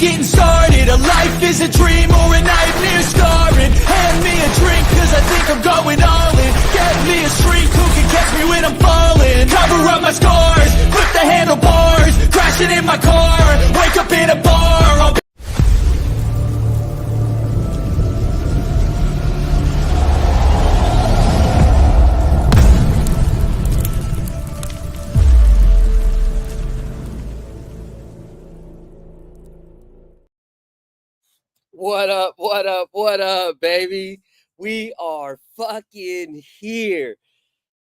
getting started. A life is a dream or a nightmare scarring. Hand me a drink cause I think I'm going all in. Get me a shrink who can catch me when I'm falling. Cover up my scars, flip the handlebars, crashing in my car, wake up in a bar. What up, what up, what up, baby? We are fucking here.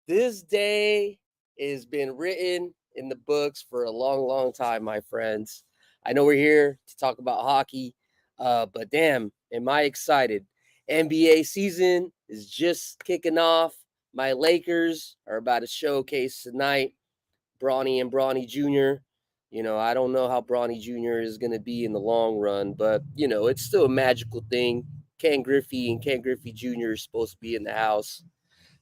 This day has been written in the books for a long, long time, my friends. I know we're here to talk about hockey, but damn, am I excited. NBA season is just kicking off. My Lakers are about to showcase tonight. Bronny and Bronny Jr. You know, I don't know how Bronny Jr. is going to be in the long run, but, you know, it's still a magical thing. Ken Griffey and Ken Griffey Jr. are supposed to be in the house.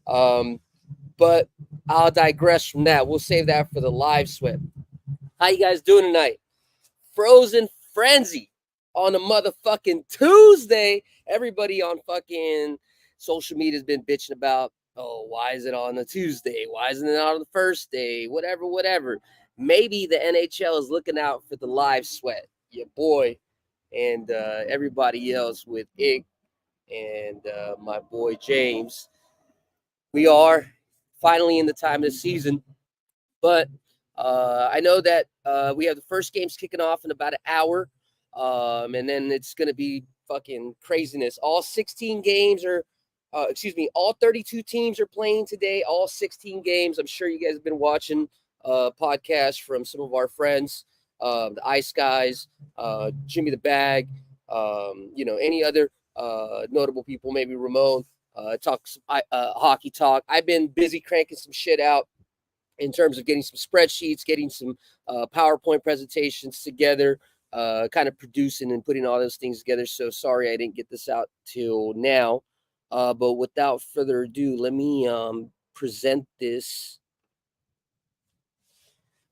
But I'll digress from that. We'll save that for the live sweat. How you guys doing tonight? Frozen Frenzy on a motherfucking Tuesday. Everybody on fucking social media has been bitching about, oh, why is it on a Tuesday? Why isn't it on the first day? Whatever. Maybe the NHL is looking out for the live sweat. Your boy and everybody else with Ig and my boy James. We are finally in the time of the season. But I know that we have the first games kicking off in about an hour. And then it's going to be fucking craziness. All 16 games are, all 32 teams are playing today. All 16 games. I'm sure you guys have been watching podcasts from some of our friends, the Ice Guys, Jimmy the Bag, any other notable people, maybe Ramon, hockey talk. I've been busy cranking some shit out in terms of getting some spreadsheets, getting some PowerPoint presentations together, kind of producing and putting all those things together. So sorry I didn't get this out till now. But without further ado, let me present this.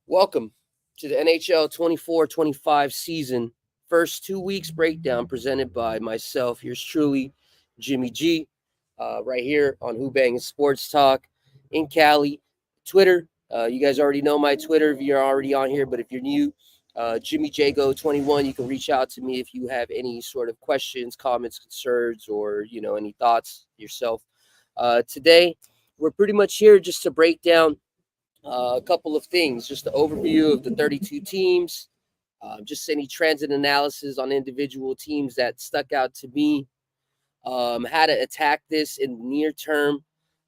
Welcome to the NHL 24-25 season. First 2 weeks breakdown presented by myself, yours truly, Jimmy G, right here on Who Bangin' Sports Talk in Cali. Twitter, you guys already know my Twitter if you're already on here, but if you're new, Jimmy Jago21, you can reach out to me if you have any sort of questions, comments, concerns, or, any thoughts yourself. Today, we're pretty much here just to break down a couple of things, just the overview of the 32 teams, just any transit analysis on individual teams that stuck out to me, how to attack this in the near term.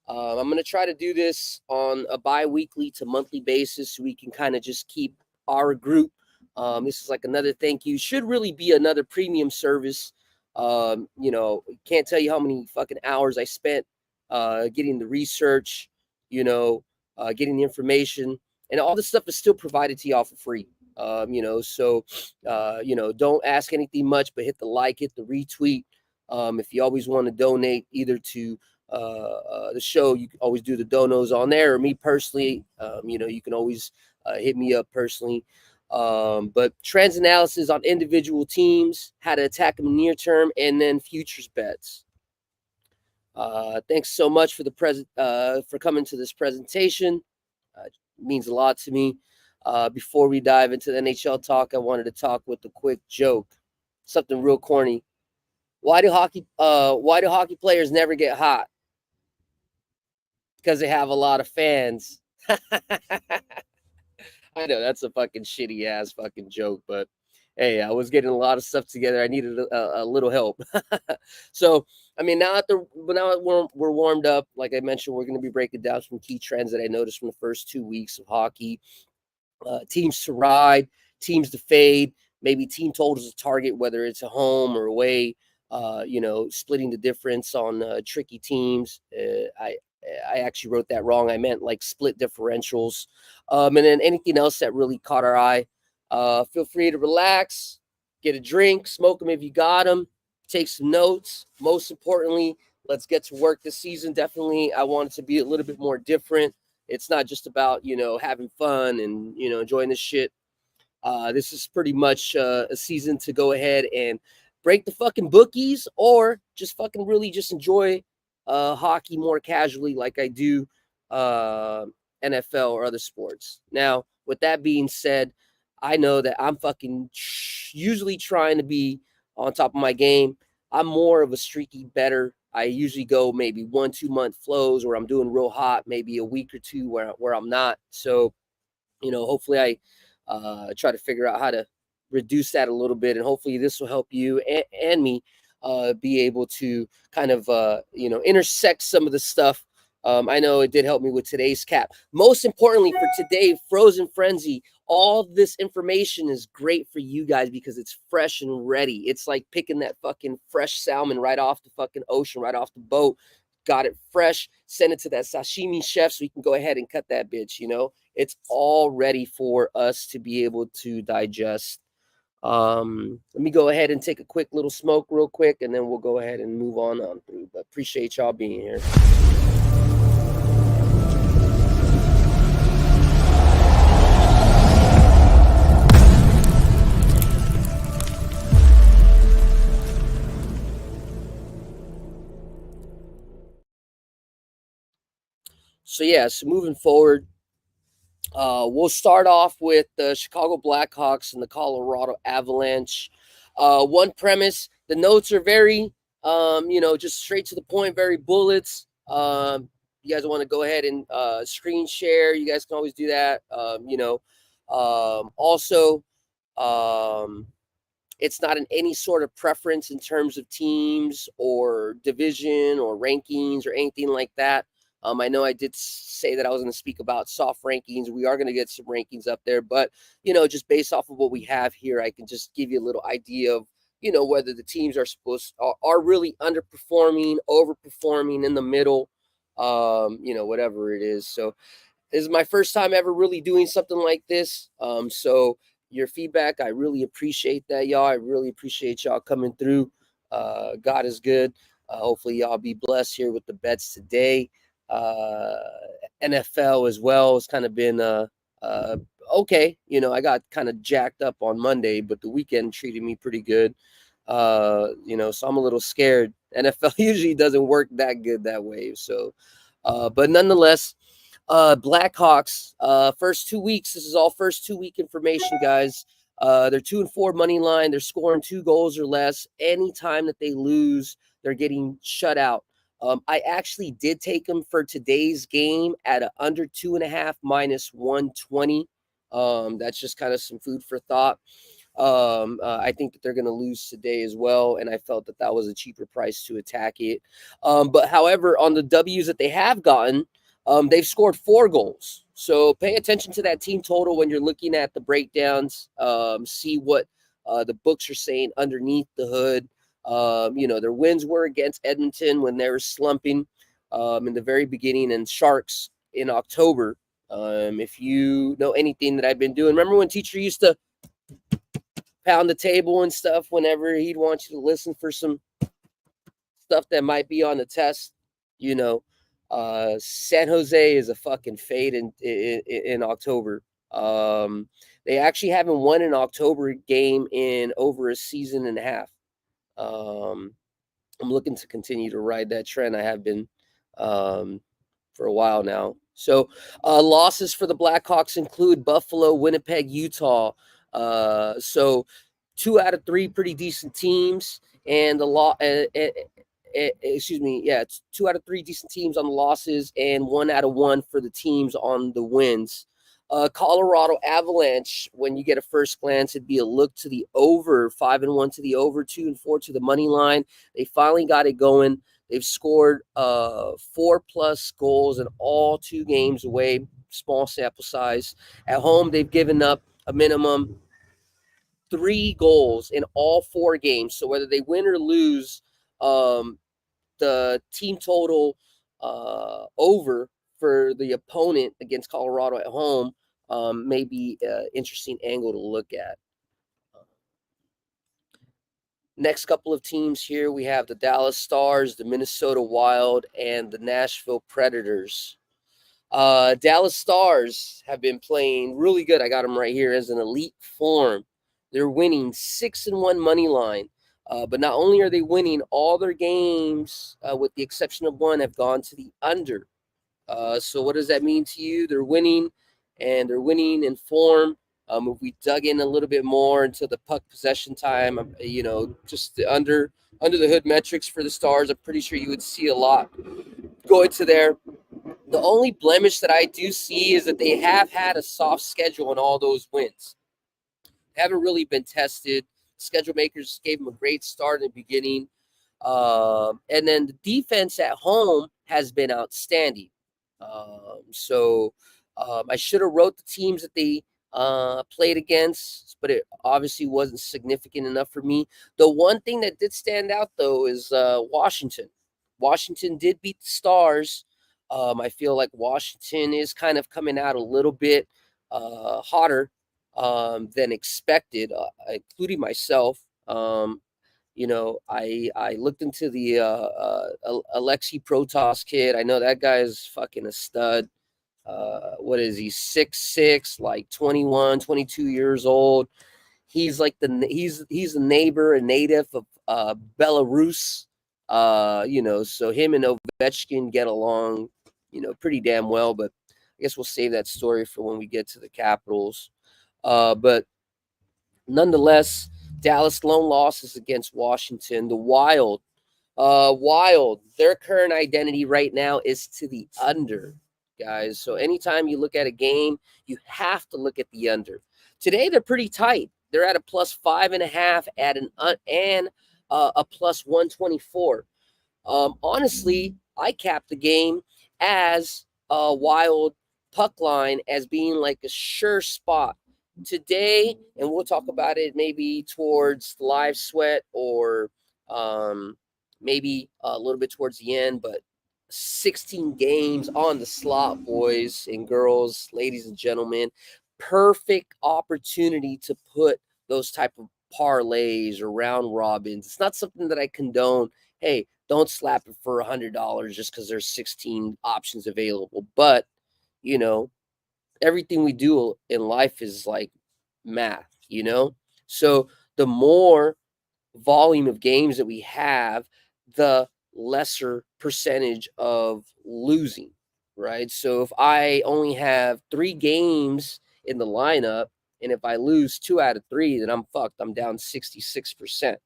I'm going to try to do this on a bi-weekly to monthly basis so we can kind of just keep our group. This is like another thank you. Should really be another premium service. Can't tell you how many fucking hours I spent getting the research, getting the information, and all this stuff is still provided to y'all for free. So don't ask anything much, but hit the like, hit the retweet. If you always want to donate either to the show, you can always do the donos on there, or me personally, you can always hit me up personally. But trends analysis on individual teams, how to attack them near term, and then futures bets. Thanks so much for for coming to this presentation. It means a lot to me. Before we dive into the NHL talk, I wanted to talk with a quick joke, something real corny. Why do hockey players never get hot? Because they have a lot of fans. I know that's a fucking shitty ass fucking joke, but hey, I was getting a lot of stuff together. I needed a little help. So, I mean, now that we're warmed up, like I mentioned, we're going to be breaking down some key trends that I noticed from the first 2 weeks of hockey. Teams to ride, teams to fade, maybe team totals to target, whether it's a home or away. Splitting the difference on tricky teams. I actually wrote that wrong. I meant like split differentials. And then anything else that really caught our eye. Feel free to relax, get a drink, smoke them if you got them, take some notes. Most importantly, let's get to work this season. Definitely, I want it to be a little bit more different. It's not just about, having fun and, enjoying this shit. This is pretty much a season to go ahead and break the fucking bookies, or just fucking really just enjoy hockey more casually like I do uh, NFL or other sports. Now, with that being said, I know that I'm fucking usually trying to be on top of my game. I'm more of a streaky better. I usually go maybe 1-2 month flows where I'm doing real hot, maybe a week or two where I'm not. So, hopefully I try to figure out how to reduce that a little bit, and hopefully this will help you and me be able to kind of intersect some of the stuff. I know it did help me with today's cap. Most importantly, for today, Frozen Frenzy, all this information is great for you guys because it's fresh and ready. It's like picking that fucking fresh salmon right off the fucking ocean, right off the boat. Got it fresh, send it to that sashimi chef so we can go ahead and cut that bitch. It's all ready for us to be able to digest. Let me go ahead and take a quick little smoke real quick, and then we'll go ahead and move on through. But appreciate y'all being here. So moving forward, we'll start off with the Chicago Blackhawks and the Colorado Avalanche. One premise: the notes are very, just straight to the point, very bullets. You guys want to go ahead and screen share? You guys can always do that. Also, um, it's not in any sort of preference in terms of teams or division or rankings or anything like that. I know I did say that I was going to speak about soft rankings. We are going to get some rankings up there, but just based off of what we have here, I can just give you a little idea of whether the teams are really underperforming, overperforming, in the middle, whatever it is. So this is my first time ever really doing something like this. So your feedback, I really appreciate that, y'all. I really appreciate y'all coming through. God is good. Hopefully y'all be blessed here with the bets today. Uh, NFL as well has kind of been okay. I got kind of jacked up on Monday, but the weekend treated me pretty good. So I'm a little scared. NFL usually doesn't work that good that way. So, but nonetheless, Blackhawks, first 2 weeks. This is all first 2 week information, guys. They're 2-4 money line. They're scoring 2 goals or less. Anytime that they lose, they're getting shut out. I actually did take them for today's game at a under 2.5 minus 120. That's just kind of some food for thought. I think that they're going to lose today as well, and I felt that that was a cheaper price to attack it. But however, on the W's that they have gotten, they've scored 4 goals. So pay attention to that team total when you're looking at the breakdowns. See what the books are saying underneath the hood. Their wins were against Edmonton when they were slumping in the very beginning, and Sharks in October. If you know anything that I've been doing, remember when teacher used to pound the table and stuff whenever he'd want you to listen for some stuff that might be on the test? San Jose is a fucking fade in October. They actually haven't won an October game in over a season and a half. I'm looking to continue to ride that trend. I have been for a while now. So losses for the Blackhawks include Buffalo, Winnipeg, Utah. So 2 out of 3 pretty decent teams, and it's 2 out of 3 decent teams on the losses, and 1 out of 1 for the teams on the wins. Colorado Avalanche, when you get a first glance, it'd be a look to the over, 5-1 to the over, 2-4 to the money line. They finally got it going. They've scored 4+ goals in all 2 games away, small sample size. At home, they've given up a minimum 3 goals in all 4 games. So whether they win or lose, the team total over for the opponent against Colorado at home may be an interesting angle to look at. Next couple of teams here, we have the Dallas Stars, the Minnesota Wild, and the Nashville Predators. Dallas Stars have been playing really good. I got them right here as an elite form. They're winning 6-1 money line. But not only are they winning, all their games, with the exception of one, have gone to the under. So what does that mean to you? They're winning, and they're winning in form. If we dug in a little bit more into the puck possession time, just the under the hood metrics for the Stars, I'm pretty sure you would see a lot going to there. The only blemish that I do see is that they have had a soft schedule in all those wins. They haven't really been tested. Schedule makers gave them a great start in the beginning. And then the defense at home has been outstanding. I should have wrote the teams that they played against, but it obviously wasn't significant enough for me. The one thing that did stand out, though, is Washington. Washington did beat the Stars. I feel like Washington is kind of coming out a little bit hotter than expected, including myself. I looked into the Alexei Protas kid. I know that guy is fucking a stud. What is he? 6'6", like 21, 22 years old. He's like he's a native of Belarus. So him and Ovechkin get along, pretty damn well. But I guess we'll save that story for when we get to the Capitals. But nonetheless, Dallas lone losses against Washington. The Wild. Their current identity right now is to the under, guys. So anytime you look at a game, you have to look at the under. Today they're pretty tight. They're at a +5.5 at a +124. Honestly, I capped the game as a Wild puck line as being like a sure spot today, and we'll talk about it maybe towards live sweat or maybe a little bit towards the end. But 16 games on the slot, boys and girls, ladies and gentlemen. Perfect opportunity to put those type of parlays or round robins. It's not something that I condone. Hey, don't slap it for $100 just because there's 16 options available. But, everything we do in life is like math. So the more volume of games that we have, the lesser percentage of losing, right? So if I only have 3 games in the lineup, and if I lose 2 out of 3, then I'm fucked. I'm down 66%.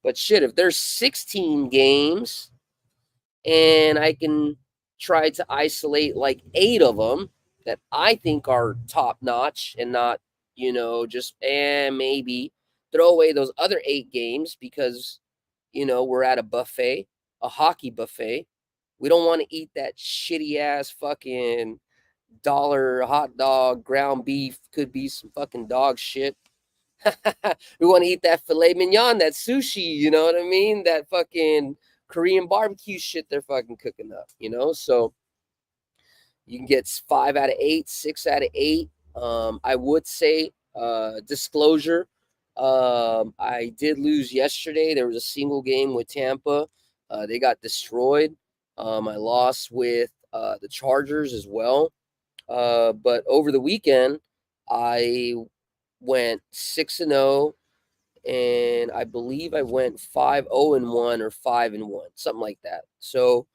But shit, if there's 16 games and I can try to isolate like 8 of them that I think are top notch and not, just maybe throw away those other 8 games because, we're at a buffet, a hockey buffet. We don't want to eat that shitty ass fucking dollar hot dog, ground beef, could be some fucking dog shit. We want to eat that filet mignon, that sushi, you know what I mean? That fucking Korean barbecue shit they're fucking cooking up. So you can get 5 out of 8, 6 out of 8. I would say disclosure. I did lose yesterday. There was a single game with Tampa. They got destroyed. I lost with the Chargers as well. But over the weekend, I went 6-0, and I believe I went 5-0-1 or 5-1, something like that. So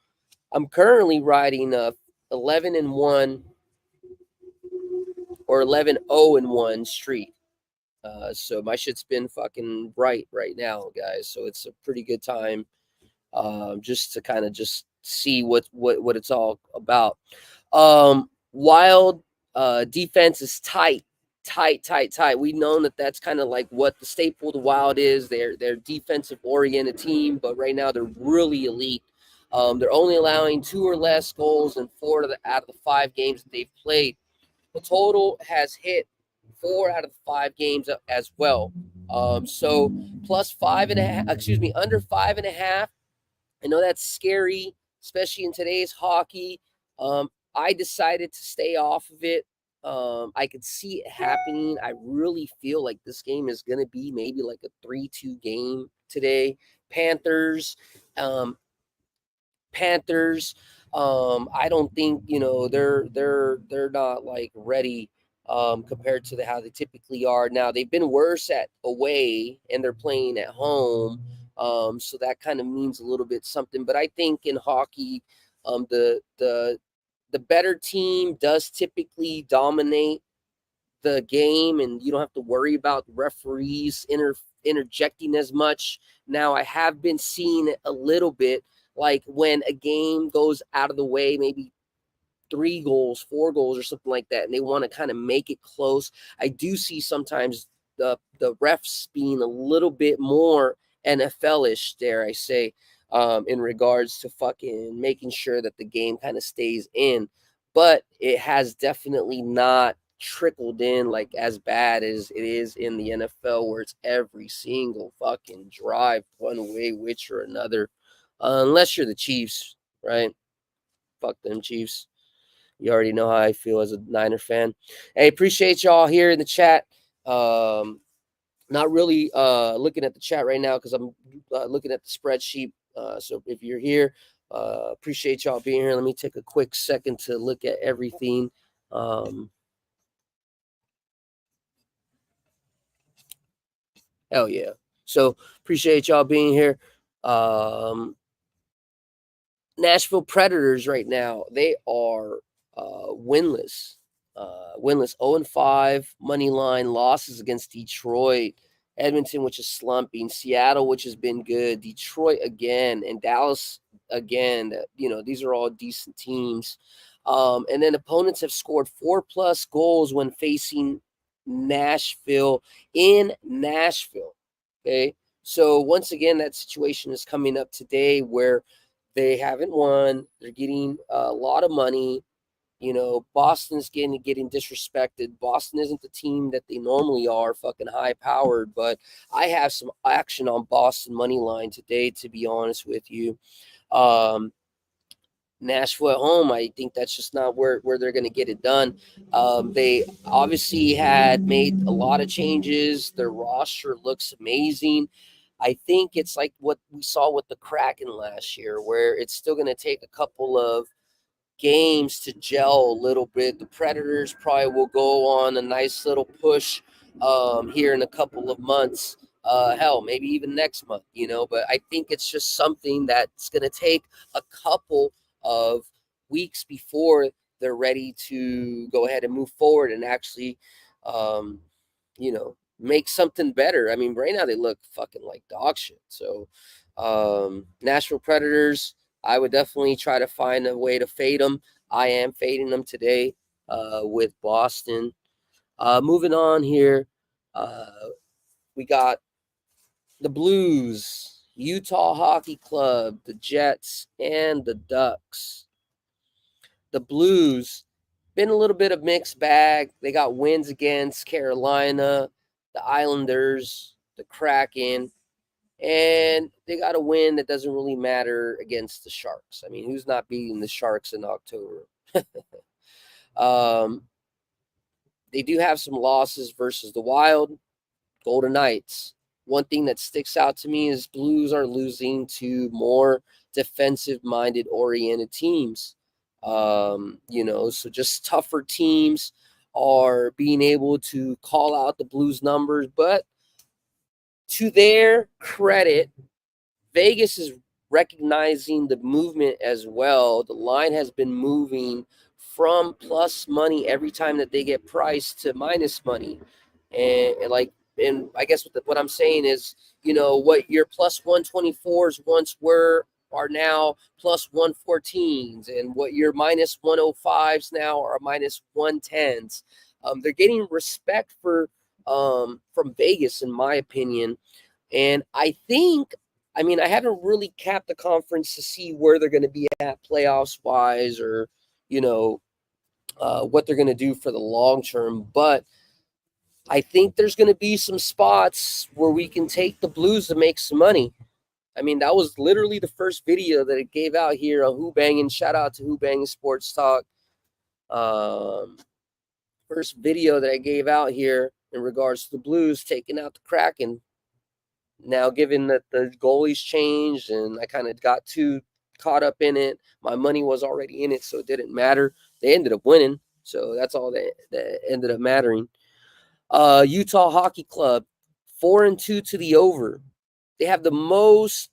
I'm currently riding a 11-1 or 11-0-1 streak. So my shit's been fucking bright right now, guys. So it's a pretty good time, just to kind of just see what it's all about. Wild defense is tight. We've known that that's kind of like what the staple of the Wild is. They're defensive oriented team, but right now they're really elite. They're only allowing 2 or less goals in 4 out of the 5 games that they've played. The total has hit 4 out of the 5 games as well. So +5.5, under 5.5. I know that's scary, especially in today's hockey. I decided to stay off of it. I could see it happening. I really feel like this game is going to be maybe like a 3-2 game today. Panthers. I don't think, you know, they're not like ready compared to how they typically are. Now they've been worse at away and they're playing at home. So that kind of means a little bit something. But I think in hockey, the better team does typically dominate the game, and you don't have to worry about referees interjecting as much. Now, I have been seeing it a little bit, like when a game goes out of the way, maybe 3 goals, 4 goals, or something like that, and they want to kind of make it close. I do see sometimes the refs being a little bit more NFL-ish, dare I say, in regards to fucking making sure that the game kind of stays in. But it has definitely not trickled in like as bad as it is in the NFL, where it's every single fucking drive one way, which or another, unless you're the Chiefs, right? Fuck them Chiefs. You already know how I feel as a Niner fan. Hey, appreciate y'all here in the chat. Not really looking at the chat right now because I'm looking at the spreadsheet. So if you're here, appreciate y'all being here. Let me take a quick second to look at everything. Hell yeah. So appreciate y'all being here. Nashville Predators right now, they are winless. Winless 0-5, money line losses against Detroit, Edmonton, which is slumping, Seattle, which has been good, Detroit again, and Dallas again. You know, these are all decent teams. And then opponents have scored 4+ goals when facing Nashville in Nashville. Okay. So once again, that situation is coming up today where they haven't won. They're getting a lot of money. You know, Boston's getting disrespected. Boston isn't the team that they normally are, fucking high powered. But I have some action on Boston money line today, to be honest with you. Nashville at home, I think that's just not where they're going to get it done. They obviously had made a lot of changes. Their roster looks amazing. I think it's like what we saw with the Kraken last year, where it's still going to take a couple of games to gel a little bit. The Predators probably will go on a nice little push here in a couple of months. Hell, maybe even next month, you know. But I think it's just something that's going to take a couple of weeks before they're ready to go ahead and move forward and actually, um, you know, make something better. I mean, right now they look fucking like dog shit. So, Nashville Predators, I would definitely try to find a way to fade them. I am fading them today with Boston. Moving on here, uh, we got the Blues, Utah Hockey Club, the Jets, and the Ducks. The Blues, been a little bit of mixed bag. They got wins against Carolina, the Islanders, the Kraken, and they got a win that doesn't really matter against the Sharks. I mean, who's not beating the Sharks in October? um, they do have some losses versus the Wild, Golden Knights. One thing that sticks out to me is Blues are losing to more defensive minded oriented teams. You know, so just tougher teams are being able to call out the Blues numbers, but to their credit, Vegas is recognizing the movement as well. The line has been moving from plus money every time that they get priced to minus money. And I guess what I'm saying is, you know, what your plus 124s once were are now plus 114s, and what your minus 105s now are minus 110s. They're getting respect from Vegas, in my opinion. And I think, I mean, I haven't really capped the conference to see where they're going to be at playoffs wise, or, you know, what they're going to do for the long term. But I think there's going to be some spots where we can take the Blues to make some money. I mean, that was literally the first video that it gave out here on Who Bangin'. Shout out to Who Bangin' Sports Talk. First video that I gave out here in regards to the Blues taking out the Kraken. Now, given that the goalies changed and I kind of got too caught up in it. My money was already in it, so it didn't matter. They ended up winning, so that's all that ended up mattering. Utah Hockey Club, 4-2 to the over. They have the most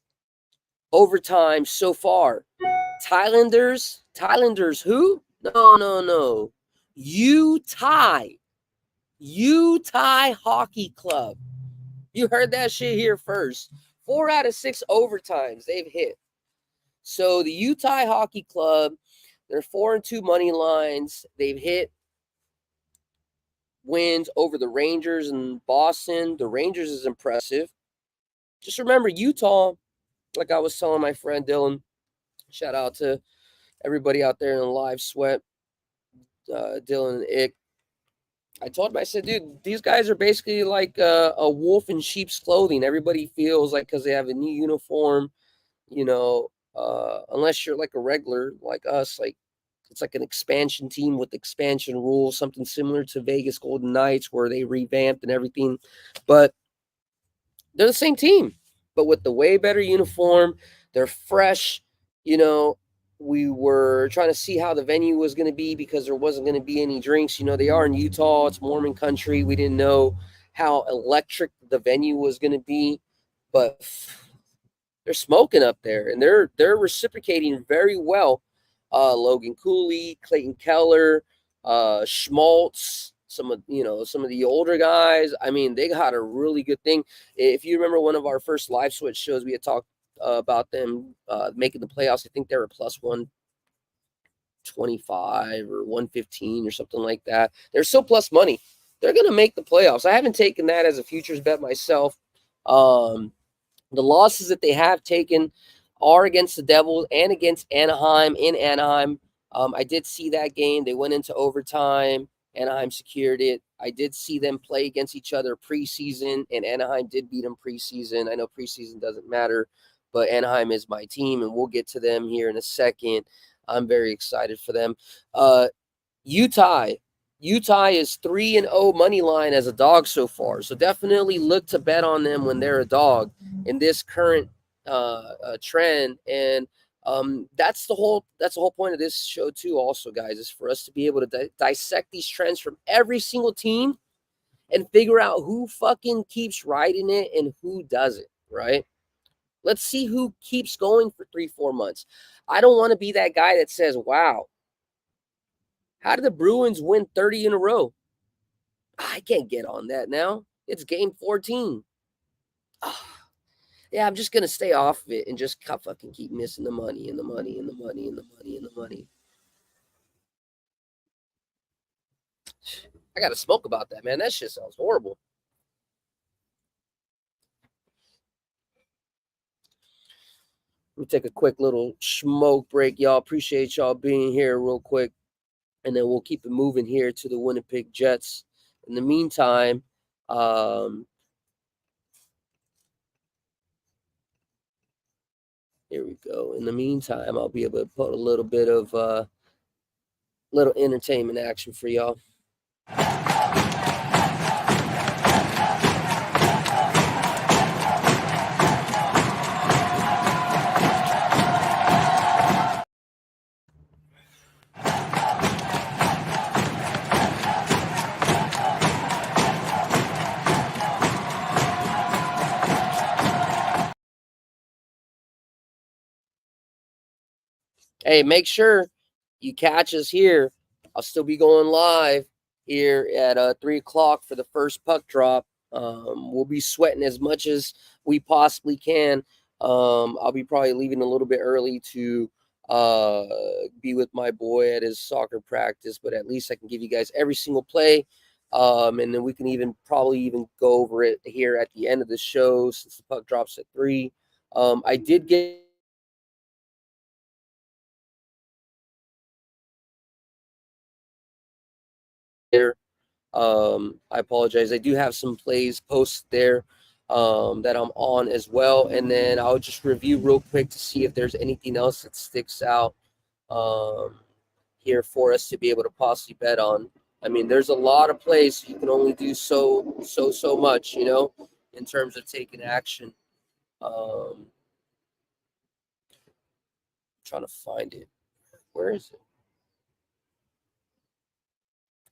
overtime so far. Thailanders who? No. Utah Hockey Club. You heard that shit here first. 4 out of 6 overtimes they've hit. So the Utah Hockey Club, they're 4-2 money lines. They've hit wins over the Rangers and Boston. The Rangers is impressive. Just remember, Utah, like I was telling my friend Dylan, shout out to everybody out there in the live sweat, Dylan and Ick. I told him, I said, dude, these guys are basically like a wolf in sheep's clothing. Everybody feels like because they have a new uniform, unless you're like a regular like us, like it's like an expansion team with expansion rules, something similar to Vegas Golden Knights where they revamped and everything. But they're the same team, but with the way better uniform. They're fresh. We were trying to see how the venue was going to be because there wasn't going to be any drinks. They are in Utah. It's Mormon country. We didn't know how electric the venue was going to be, but they're smoking up there, and they're reciprocating very well. Logan Cooley, Clayton Keller, Schmaltz, some of the older guys. I mean, they got a really good thing. If you remember one of our first live switch shows, we had talked about them making the playoffs. I think they were plus 125 or 115 or something like that. They're still plus money. They're going to make the playoffs. I haven't taken that as a futures bet myself. The losses that they have taken are against the Devils and against Anaheim in Anaheim. I did see that game. They went into overtime. Anaheim secured it. I did see them play against each other preseason, and Anaheim did beat them preseason. I know preseason doesn't matter, but Anaheim is my team, and we'll get to them here in a second. I'm very excited for them. Utah is 3-0 money line as a dog so far. So definitely look to bet on them when they're a dog in this current trend. And that's the whole point of this show too. Also, guys, is for us to be able to dissect these trends from every single team and figure out who fucking keeps riding it and who doesn't. Right? Let's see who keeps going for 3-4 months. I don't want to be that guy that says, "Wow, how did the Bruins win 30 in a row?" I can't get on that now. It's game 14. Oh, yeah, I'm just going to stay off of it and just fucking keep missing the money and the money and the money and the money and the money. I got to smoke about that, man. That shit sounds horrible. Let me take a quick little smoke break, y'all. Appreciate y'all being here real quick. And then we'll keep it moving here to the Winnipeg Jets. In the meantime, here we go. In the meantime, I'll be able to put a little bit of little entertainment action for y'all. Hey, make sure you catch us here. I'll still be going live here at 3 o'clock for the first puck drop. We'll be sweating as much as we possibly can. I'll be probably leaving a little bit early to be with my boy at his soccer practice, but at least I can give you guys every single play. And then we can probably go over it here at the end of the show since the puck drops at 3. I did get there. I apologize. I do have some plays posted there that I'm on as well. And then I'll just review real quick to see if there's anything else that sticks out here for us to be able to possibly bet on. I mean, there's a lot of plays. So you can only do so much, in terms of taking action. trying to find it. Where is it?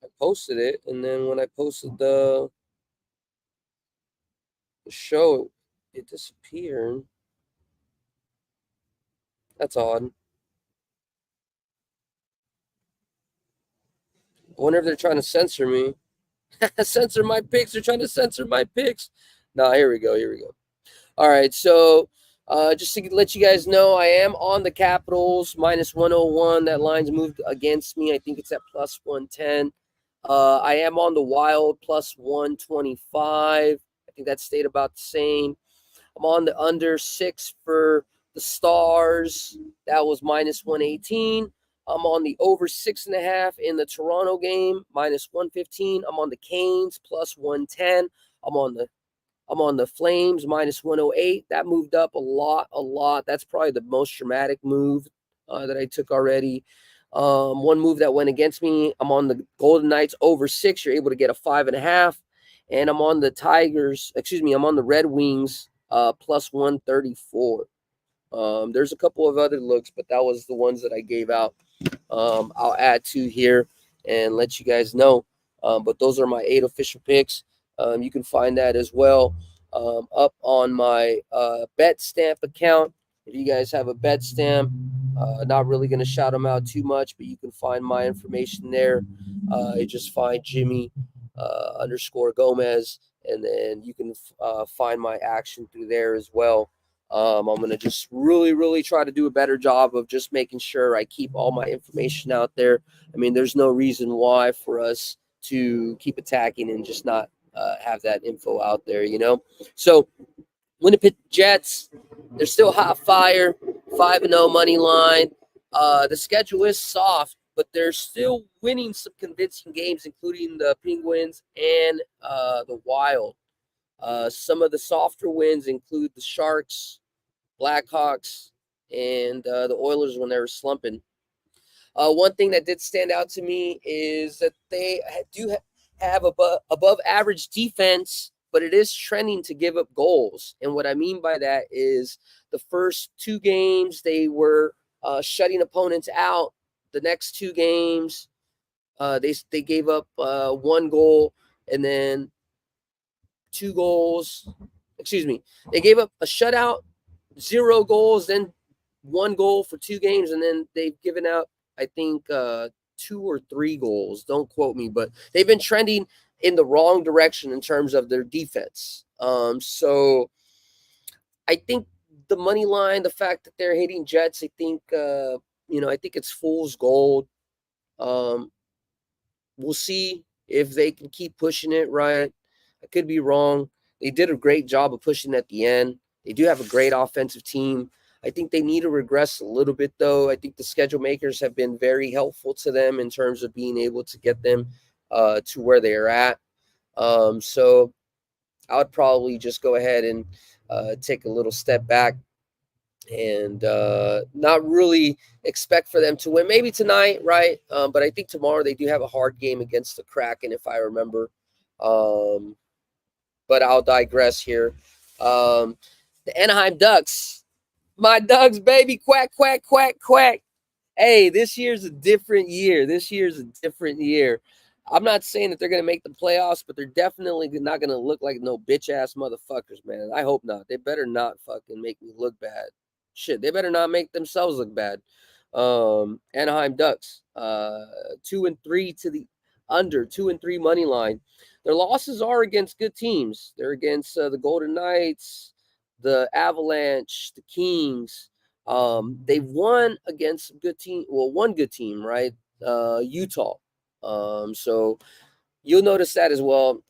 I posted it, and then when I posted the show, it disappeared. That's odd. I wonder if they're trying to censor me. Censor my picks. They're trying to censor my picks. Nah, here we go. Here we go. All right, so just to let you guys know, I am on the Capitals minus 101. That line's moved against me. I think it's at plus 110. I am on the Wild plus 125. I think that stayed about the same. I'm on the under 6 for the Stars. That was minus 118. I'm on the over 6.5 in the Toronto game, minus 115. I'm on the Canes plus 110. I'm on the Flames minus 108. That moved up a lot. That's probably the most dramatic move that I took already. One move that went against me, I'm on the Golden Knights over 6. You're able to get a 5.5. And I'm on the I'm on the Red Wings plus 134. There's a couple of other looks, but that was the ones that I gave out. I'll add to here and let you guys know. But those are my 8 official picks. You can find that as well up on my bet stamp account. If you guys have a bet stamp, not really going to shout them out too much, but you can find my information there. You just find Jimmy underscore Gomez, and then you can find my action through there as well. I'm going to just really try to do a better job of just making sure I keep all my information out there. I mean, there's no reason why for us to keep attacking and just not have that info out there, you know? So Winnipeg Jets, they're still hot fire, 5-0 money line. The schedule is soft, but they're still winning some convincing games, including the Penguins and the Wild. Some of the softer wins include the Sharks, Blackhawks, and the Oilers when they were slumping. One thing that did stand out to me is that they do have above average defense, but it is trending to give up goals. And what I mean by that is the first 2 games they were shutting opponents out. The next 2 games, they gave up 1 goal and then 2 goals. Excuse me. They gave up a shutout, 0 goals, then 1 goal for 2 games, and then they've given out, I think, 2 or 3 goals. Don't quote me, but they've been trending in the wrong direction in terms of their defense. So I think the money line, the fact that they're hitting Jets, I think, I think it's fool's gold. We'll see if they can keep pushing it, right? I could be wrong. They did a great job of pushing at the end. They do have a great offensive team. I think they need to regress a little bit, though. I think the schedule makers have been very helpful to them in terms of being able to get them to where they are at. So I would probably just go ahead and take a little step back and not really expect for them to win. Maybe tonight, right? But I think tomorrow they do have a hard game against the Kraken, if I remember. But I'll digress here. The Anaheim Ducks. My Ducks, baby. Quack, quack, quack, quack. Hey, this year's a different year. I'm not saying that they're going to make the playoffs, but they're definitely not going to look like no bitch-ass motherfuckers, man. I hope not. They better not fucking make me look bad. Shit, they better not make themselves look bad. Anaheim Ducks, 2-3 to the under, 2-3 money line. Their losses are against good teams. They're against the Golden Knights, the Avalanche, the Kings. They've won against some good team. Well, one good team, right? Utah. So you'll notice that as well.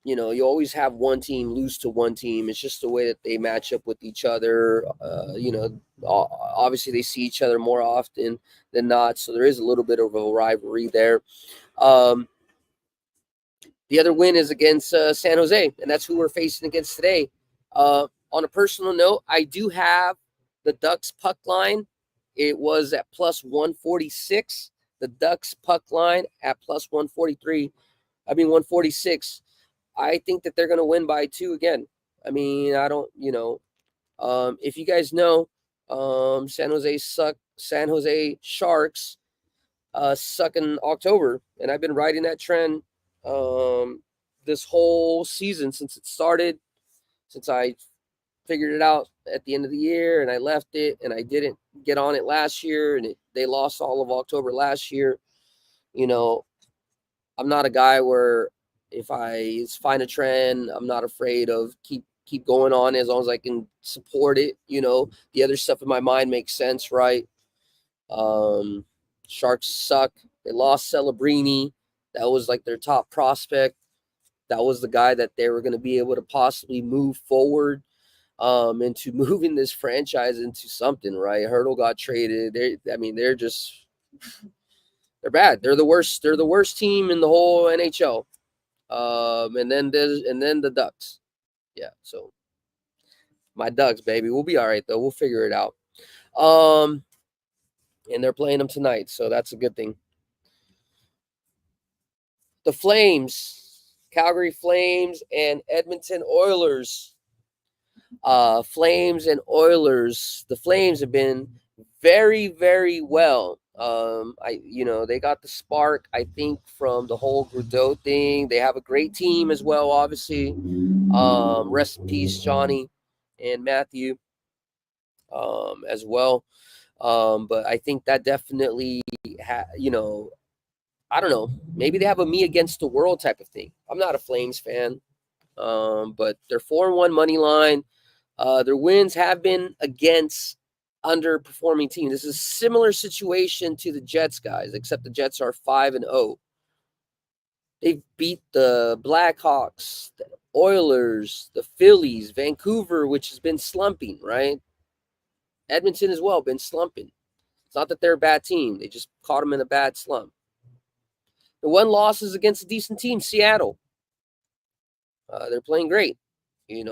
You know, you always have one team lose to one team. It's just the way that they match up with each other. Obviously they see each other more often than not. So there is a little bit of a rivalry there. The other win is against San Jose, and that's who we're facing against today. On a personal note, I do have the Ducks puck line. It was at plus 146. The Ducks puck line at plus 146. I think that they're going to win by 2 again. I mean, I don't, if you guys know, San Jose Sharks suck in October, and I've been riding that trend this whole season since it started, since I figured it out at the end of the year, and I left it, and I didn't get on it last year, and they lost all of October last year. You know, I'm not a guy where if I find a trend, I'm not afraid of keep going on as long as I can support it. The other stuff in my mind makes sense, right? Um, Sharks suck. They lost Celebrini. That was like their top prospect. That was the guy that they were going to be able to possibly move forward into moving this franchise into something, right? Hurdle got traded. They're bad. They're the worst. They're the worst team in the whole NHL. And then the Ducks. Yeah, so my Ducks, baby. We'll be all right though. We'll figure it out. And they're playing them tonight, so that's a good thing. The Flames, Calgary Flames, and Edmonton Oilers. Flames and Oilers. The Flames have been very, very well. They got the spark, I think, from the whole Grudeau thing. They have a great team as well, obviously. Rest in peace, Johnny and Matthew, as well. But I think that definitely, I don't know. Maybe they have a me against the world type of thing. I'm not a Flames fan, but they're 4-1 money line. Their wins have been against underperforming teams. This is a similar situation to the Jets, guys, except the Jets are 5-0. They've beat the Blackhawks, the Oilers, the Phillies, Vancouver, which has been slumping, right? Edmonton as well, been slumping. It's not that they're a bad team. They just caught them in a bad slump. The one loss is against a decent team, Seattle. They're playing great.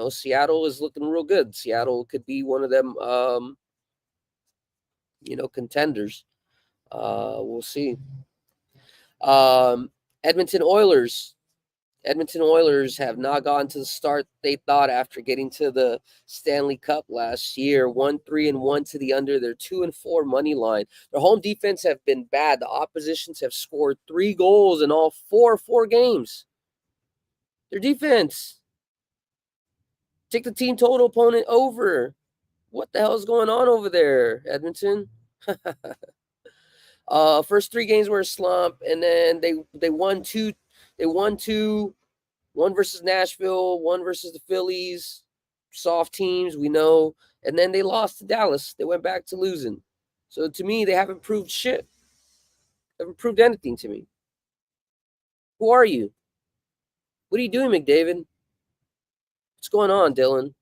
Seattle is looking real good. Seattle could be one of them, contenders. We'll see. Edmonton Oilers. Edmonton Oilers have not gotten to the start they thought after getting to the Stanley Cup last year. 1-3-1 to the under. They're 2-4 money line. Their home defense have been bad. The oppositions have scored 3 goals in all four games. Their defense. Take the team total opponent over. What the hell is going on over there, Edmonton? First 3 games were a slump, and then they won 2. They won 2. 1 versus Nashville, 1 versus the Phillies. Soft teams, we know. And then they lost to Dallas. They went back to losing. So to me, they haven't proved shit. They haven't proved anything to me. Who are you? What are you doing, McDavid? What's going on, Dylan?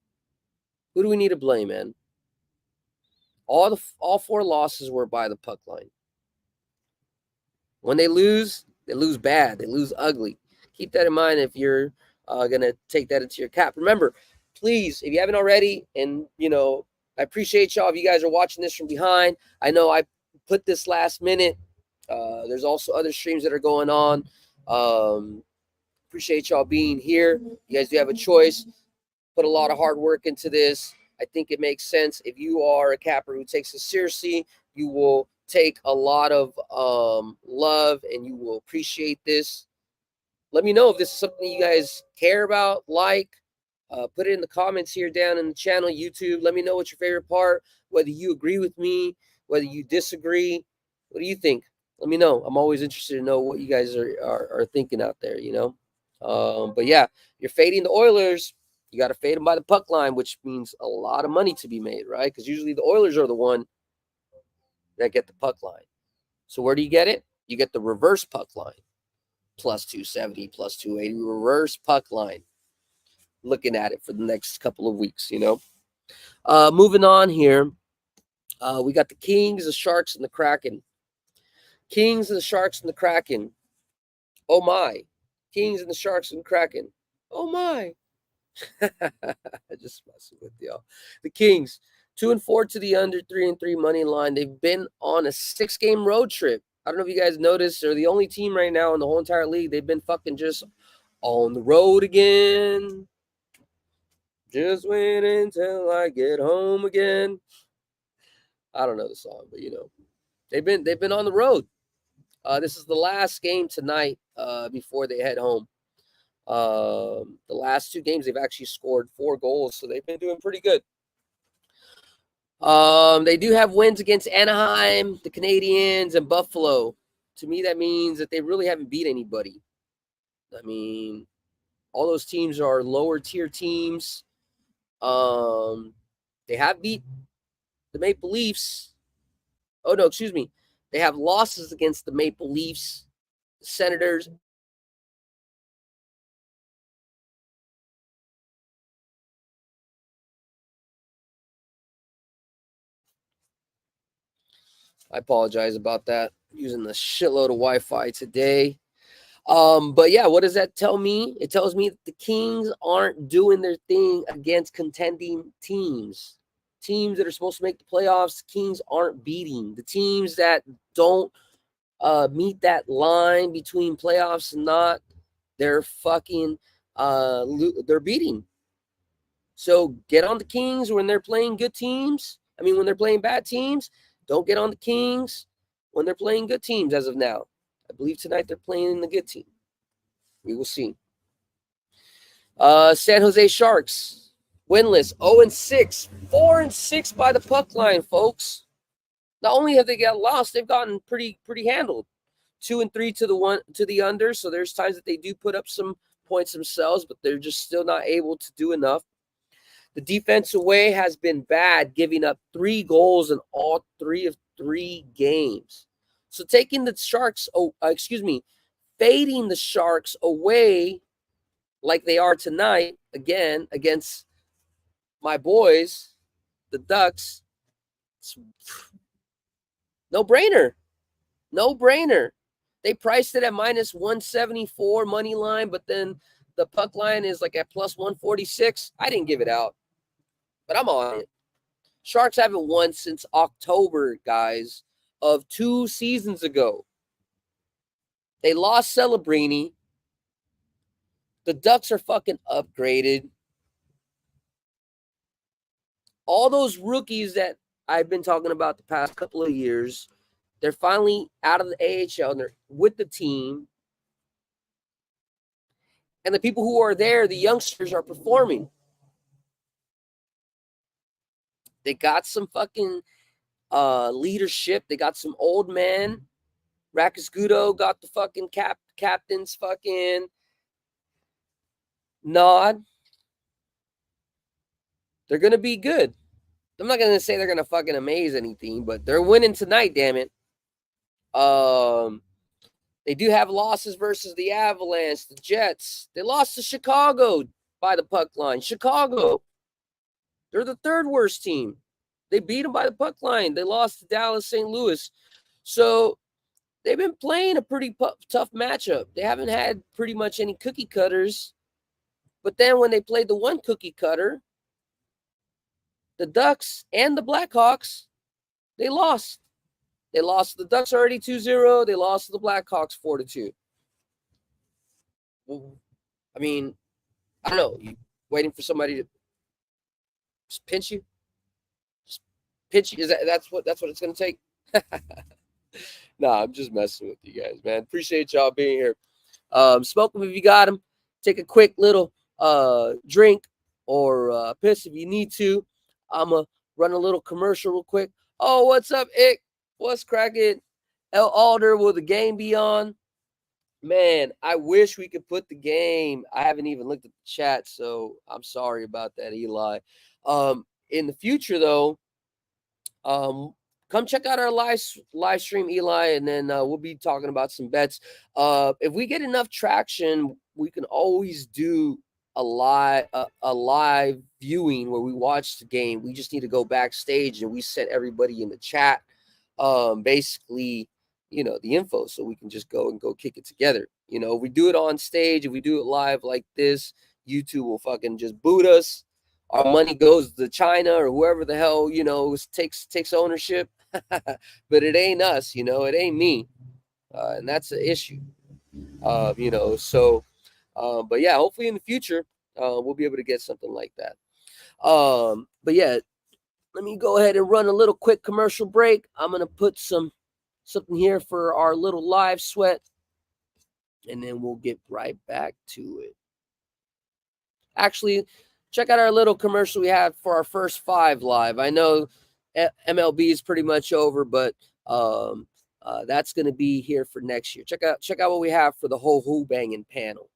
Who do we need to blame, man? All 4 losses were by the puck line. When they lose bad. They lose ugly. Keep that in mind if you're going to take that into your cap. Remember, please, if you haven't already, and, I appreciate y'all if you guys are watching this from behind. I know I put this last minute. There's also other streams that are going on. Appreciate y'all being here. You guys do have a choice. Put a lot of hard work into this. I think it makes sense. If you are a capper who takes it seriously, you will take a lot of love and you will appreciate this. Let me know if this is something you guys care about, put it in the comments here down in the channel, YouTube. Let me know what's your favorite part, whether you agree with me, whether you disagree. What do you think? Let me know. I'm always interested to know what you guys are thinking out there, But yeah, you're fading the Oilers. You got to fade them by the puck line, which means a lot of money to be made, right? Because usually the Oilers are the one that get the puck line. So where do you get it? You get the reverse puck line. Plus 270, plus 280, reverse puck line. Looking at it for the next couple of weeks, Moving on here, we got the Kings, the Sharks, and the Kraken. Kings and the Sharks and the Kraken. Oh my. Kings and the Sharks and the Kraken. Oh my. Just messing with y'all. The Kings, 2-4 to the under, 3-3 money line. They've been on a 6-game road trip. I don't know if you guys noticed. They're the only team right now in the whole entire league. They've been fucking just on the road again. Just wait until I get home again. I don't know the song, but they've been on the road. This is the last game tonight before they head home. The last 2 games they've actually scored 4 goals, so they've been doing pretty good. They do have wins against Anaheim, the Canadiens, and Buffalo. To me, that means that they really haven't beat anybody. I mean, all those teams are lower tier teams. They have beat the Maple Leafs. Oh, no, excuse me. They have losses against the Maple Leafs, the Senators. I apologize about that. I'm using the shitload of Wi-Fi today. But yeah, what does that tell me? It tells me that the Kings aren't doing their thing against contending teams. Teams that are supposed to make the playoffs, Kings aren't beating. The teams that don't meet that line between playoffs and not, they're fucking they're beating. So get on the Kings when they're playing good teams. I mean, when they're playing bad teams, don't get on the Kings when they're playing good teams as of now. I believe tonight they're playing the good team. We will see. San Jose Sharks, winless, 0-6, 4-6 by the puck line, folks. Not only have they got lost, they've gotten pretty handled. 2-3 to the under. So there's times that they do put up some points themselves, but they're just still not able to do enough. The defense away has been bad, giving up 3 goals in all 3 of 3 games. So taking the Sharks, fading the Sharks away like they are tonight, again, against my boys, the Ducks, it's no-brainer. No-brainer. They priced it at minus 174 money line, but then the puck line is like at plus 146. I didn't give it out, but I'm on it. Sharks haven't won since October, guys, of 2 seasons ago. They lost Celebrini. The Ducks are fucking upgraded. All those rookies that I've been talking about the past couple of years, they're finally out of the AHL and they're with the team. And the people who are there, the youngsters, are performing. They got some fucking leadership. They got some old men. Rakus Gudo got the fucking captain's fucking nod. They're going to be good. I'm not going to say they're going to fucking amaze anything, but they're winning tonight, damn it. They do have losses versus the Avalanche, the Jets. They lost to Chicago by the puck line. Chicago. They're the 3rd worst team. They beat them by the puck line. They lost to Dallas, St. Louis. So they've been playing a pretty tough matchup. They haven't had pretty much any cookie cutters. But then when they played the one cookie cutter, the Ducks and the Blackhawks, they lost. They lost. The Ducks already 2-0. They lost to the Blackhawks 4-2. Well, I mean, I don't know. You waiting for somebody to just pinch you? Just pinch you? That's what it's gonna take? Nah, I'm just messing with you guys, man. Appreciate y'all being here. Smoke them if you got them. Take a quick little drink or piss if you need to. I'ma run a little commercial real quick. Oh, what's up, Ick? What's cracking? El Alder, will the game be on? Man, I wish we could put the game. I haven't even looked at the chat, so I'm sorry about that, Eli. In the future, though, come check out our live stream, Eli, and then we'll be talking about some bets. If we get enough traction, we can always do a live viewing where we watch the game. We just need to go backstage and we send everybody in the chat basically, the info, so we can just go kick it together. If we do it on stage, if we do it live like this, YouTube will fucking just boot us. Our money goes to China or whoever the hell, takes ownership. But it ain't us, it ain't me. And that's the issue. But yeah, hopefully in the future, we'll be able to get something like that. But yeah, let me go ahead and run a little quick commercial break. I'm going to put something here for our little live sweat, and then we'll get right back to it. Actually, check out our little commercial we had for our first 5 live. I know MLB is pretty much over, but that's going to be here for next year. Check out what we have for the whole Who Banging panel.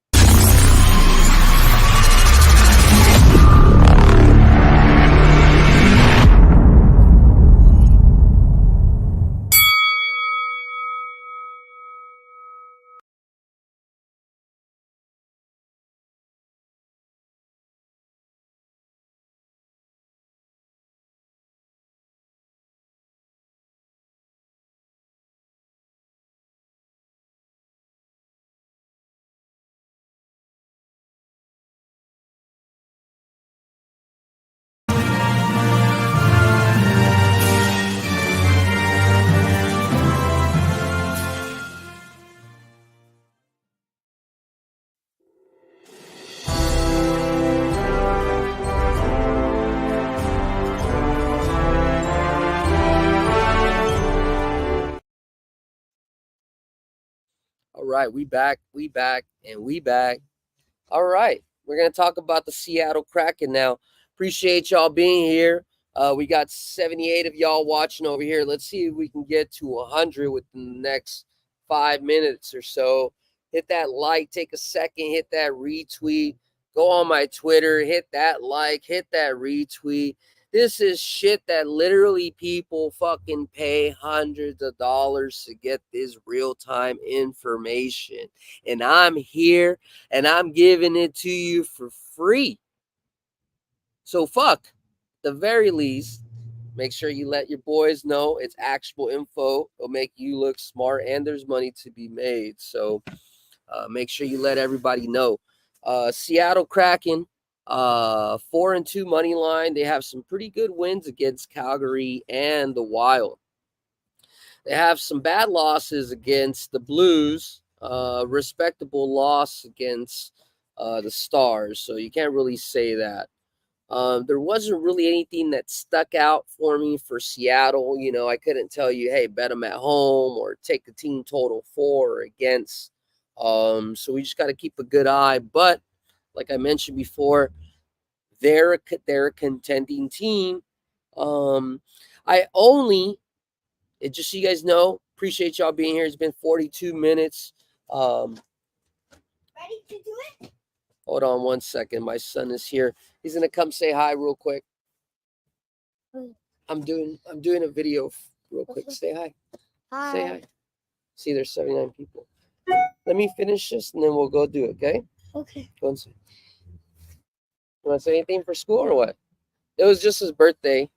All right, we back. All right, we're going to talk about the Seattle Kraken now. Appreciate y'all being here. We got 78 of y'all watching over here. Let's see if we can get to 100 within the next 5 minutes or so. Hit that like, take a second, hit that retweet. Go on my Twitter, hit that like, hit that retweet. This is shit that literally people fucking pay hundreds of dollars to get this real-time information. And I'm here and I'm giving it to you for free. So fuck, at the very least, make sure you let your boys know it's actual info. It'll make you look smart and there's money to be made. So make sure you let everybody know. Seattle Kraken, 4-2 money line. They have some pretty good wins against Calgary and the Wild. They have some bad losses against the Blues, respectable loss against the Stars. So you can't really say that. There wasn't really anything that stuck out for me for Seattle. You know, I couldn't tell you, hey, bet them at home or take the team total for or against. So we just got to keep a good eye. But like I mentioned before, they're a contending team. Just so you guys know, appreciate y'all being here. It's been 42 minutes. Ready to do it? Hold on one second. My son is here. He's gonna come say hi real quick. I'm doing a video real quick. Say hi. Hi. Say hi. See, there's 79 people. Let me finish this and then we'll go do it, okay? Okay. Go and say. You want to say anything for school or what? It was just his birthday.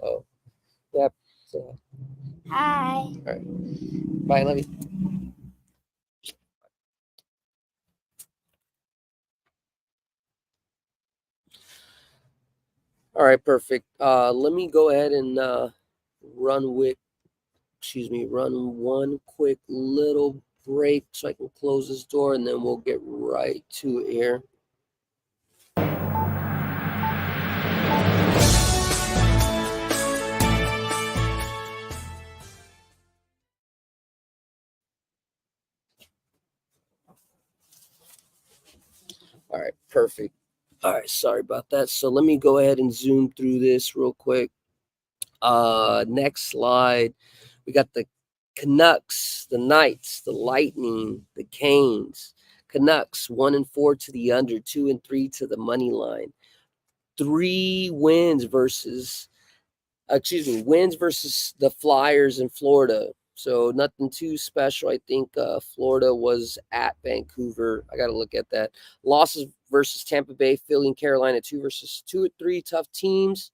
Oh, yeah. Say hi. Hi. All right. Bye. Love you. All right, perfect. Let me go ahead and run one quick little break so I can close this door and then we'll get right to it here. All right, perfect. All right, sorry about that. So let me go ahead and zoom through this real quick. Next slide. We got the Canucks, the Knights, the Lightning, the Canes. Canucks 1-4 to the under, 2-3 to the money line. 3 wins versus the Flyers in Florida. So nothing too special. I think Florida was at Vancouver. I got to look at that. Losses versus Tampa Bay, Philly, and Carolina, 2 versus 2 or 3 tough teams.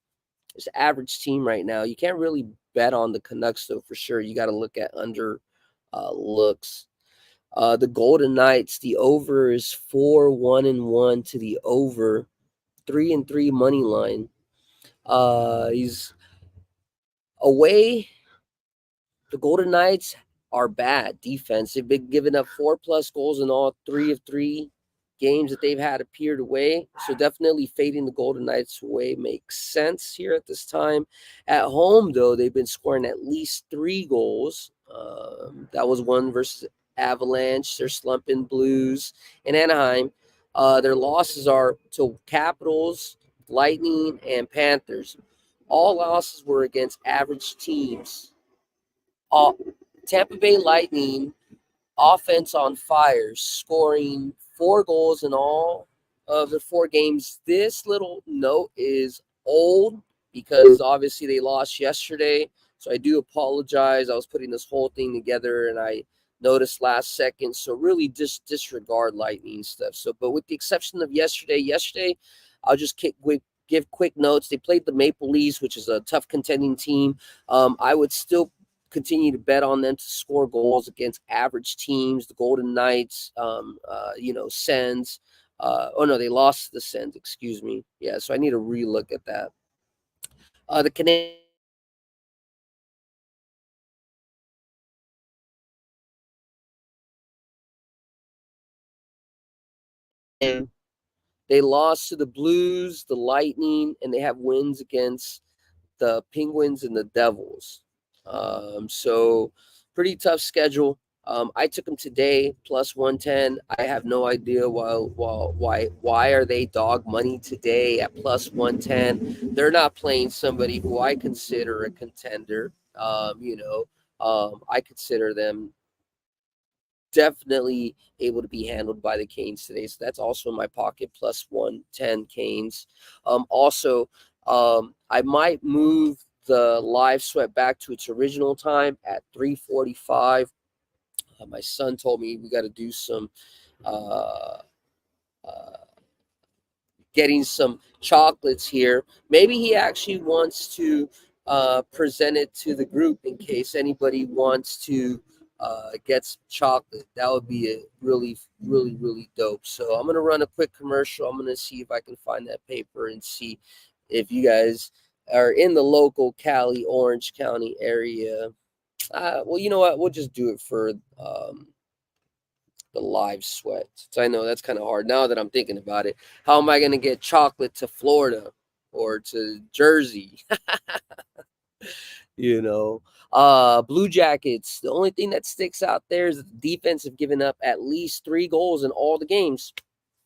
It's an average team right now. You can't really bet on the Canucks, though, for sure. You got to look at under looks. The Golden Knights, the over is 4-1-1 to the over, 3-3 money line. He's away. The Golden Knights are bad defense. They've been giving up 4+ goals in all 3 of 3 games that they've had appeared away. So definitely fading the Golden Knights away makes sense here at this time. At home, though, they've been scoring at least 3 goals. That was one versus Avalanche. They're slumping Blues in Anaheim. Their losses are to Capitals, Lightning, and Panthers. All losses were against average teams. Tampa Bay Lightning offense on fire, scoring 4 goals in all of the 4 games. This little note is old because obviously they lost yesterday. So I do apologize. I was putting this whole thing together and I noticed last second. So really just disregard Lightning stuff. So, but with the exception of yesterday, I'll just give quick notes. They played the Maple Leafs, which is a tough contending team. I would still continue to bet on them to score goals against average teams. The Golden Knights, Sens. They lost to the Sens. Excuse me. Yeah, so I need to relook at that. The Canadiens. They lost to the Blues, the Lightning, and they have wins against the Penguins and the Devils. So pretty tough schedule. I took them today plus 110. I have no idea why are they dog money today at plus 110. They're not playing somebody who I consider a contender. I consider them definitely able to be handled by the Canes today. So that's also in my pocket, plus 110 Canes. I might move the live sweat back to its original time at 3:45. My son told me we got to do some uh, uh, getting some chocolates here. Maybe he actually wants to present it to the group in case anybody wants to get some chocolate. That would be a really, really, really dope. So I'm going to run a quick commercial. I'm going to see if I can find that paper and see if you guys are in the local Cali, Orange County area. Well, you know what? We'll just do it for the live sweat. So I know that's kind of hard now that I'm thinking about it. How am I going to get chocolate to Florida or to Jersey? Blue Jackets. The only thing that sticks out there is that the defense have given up at least 3 goals in all the games.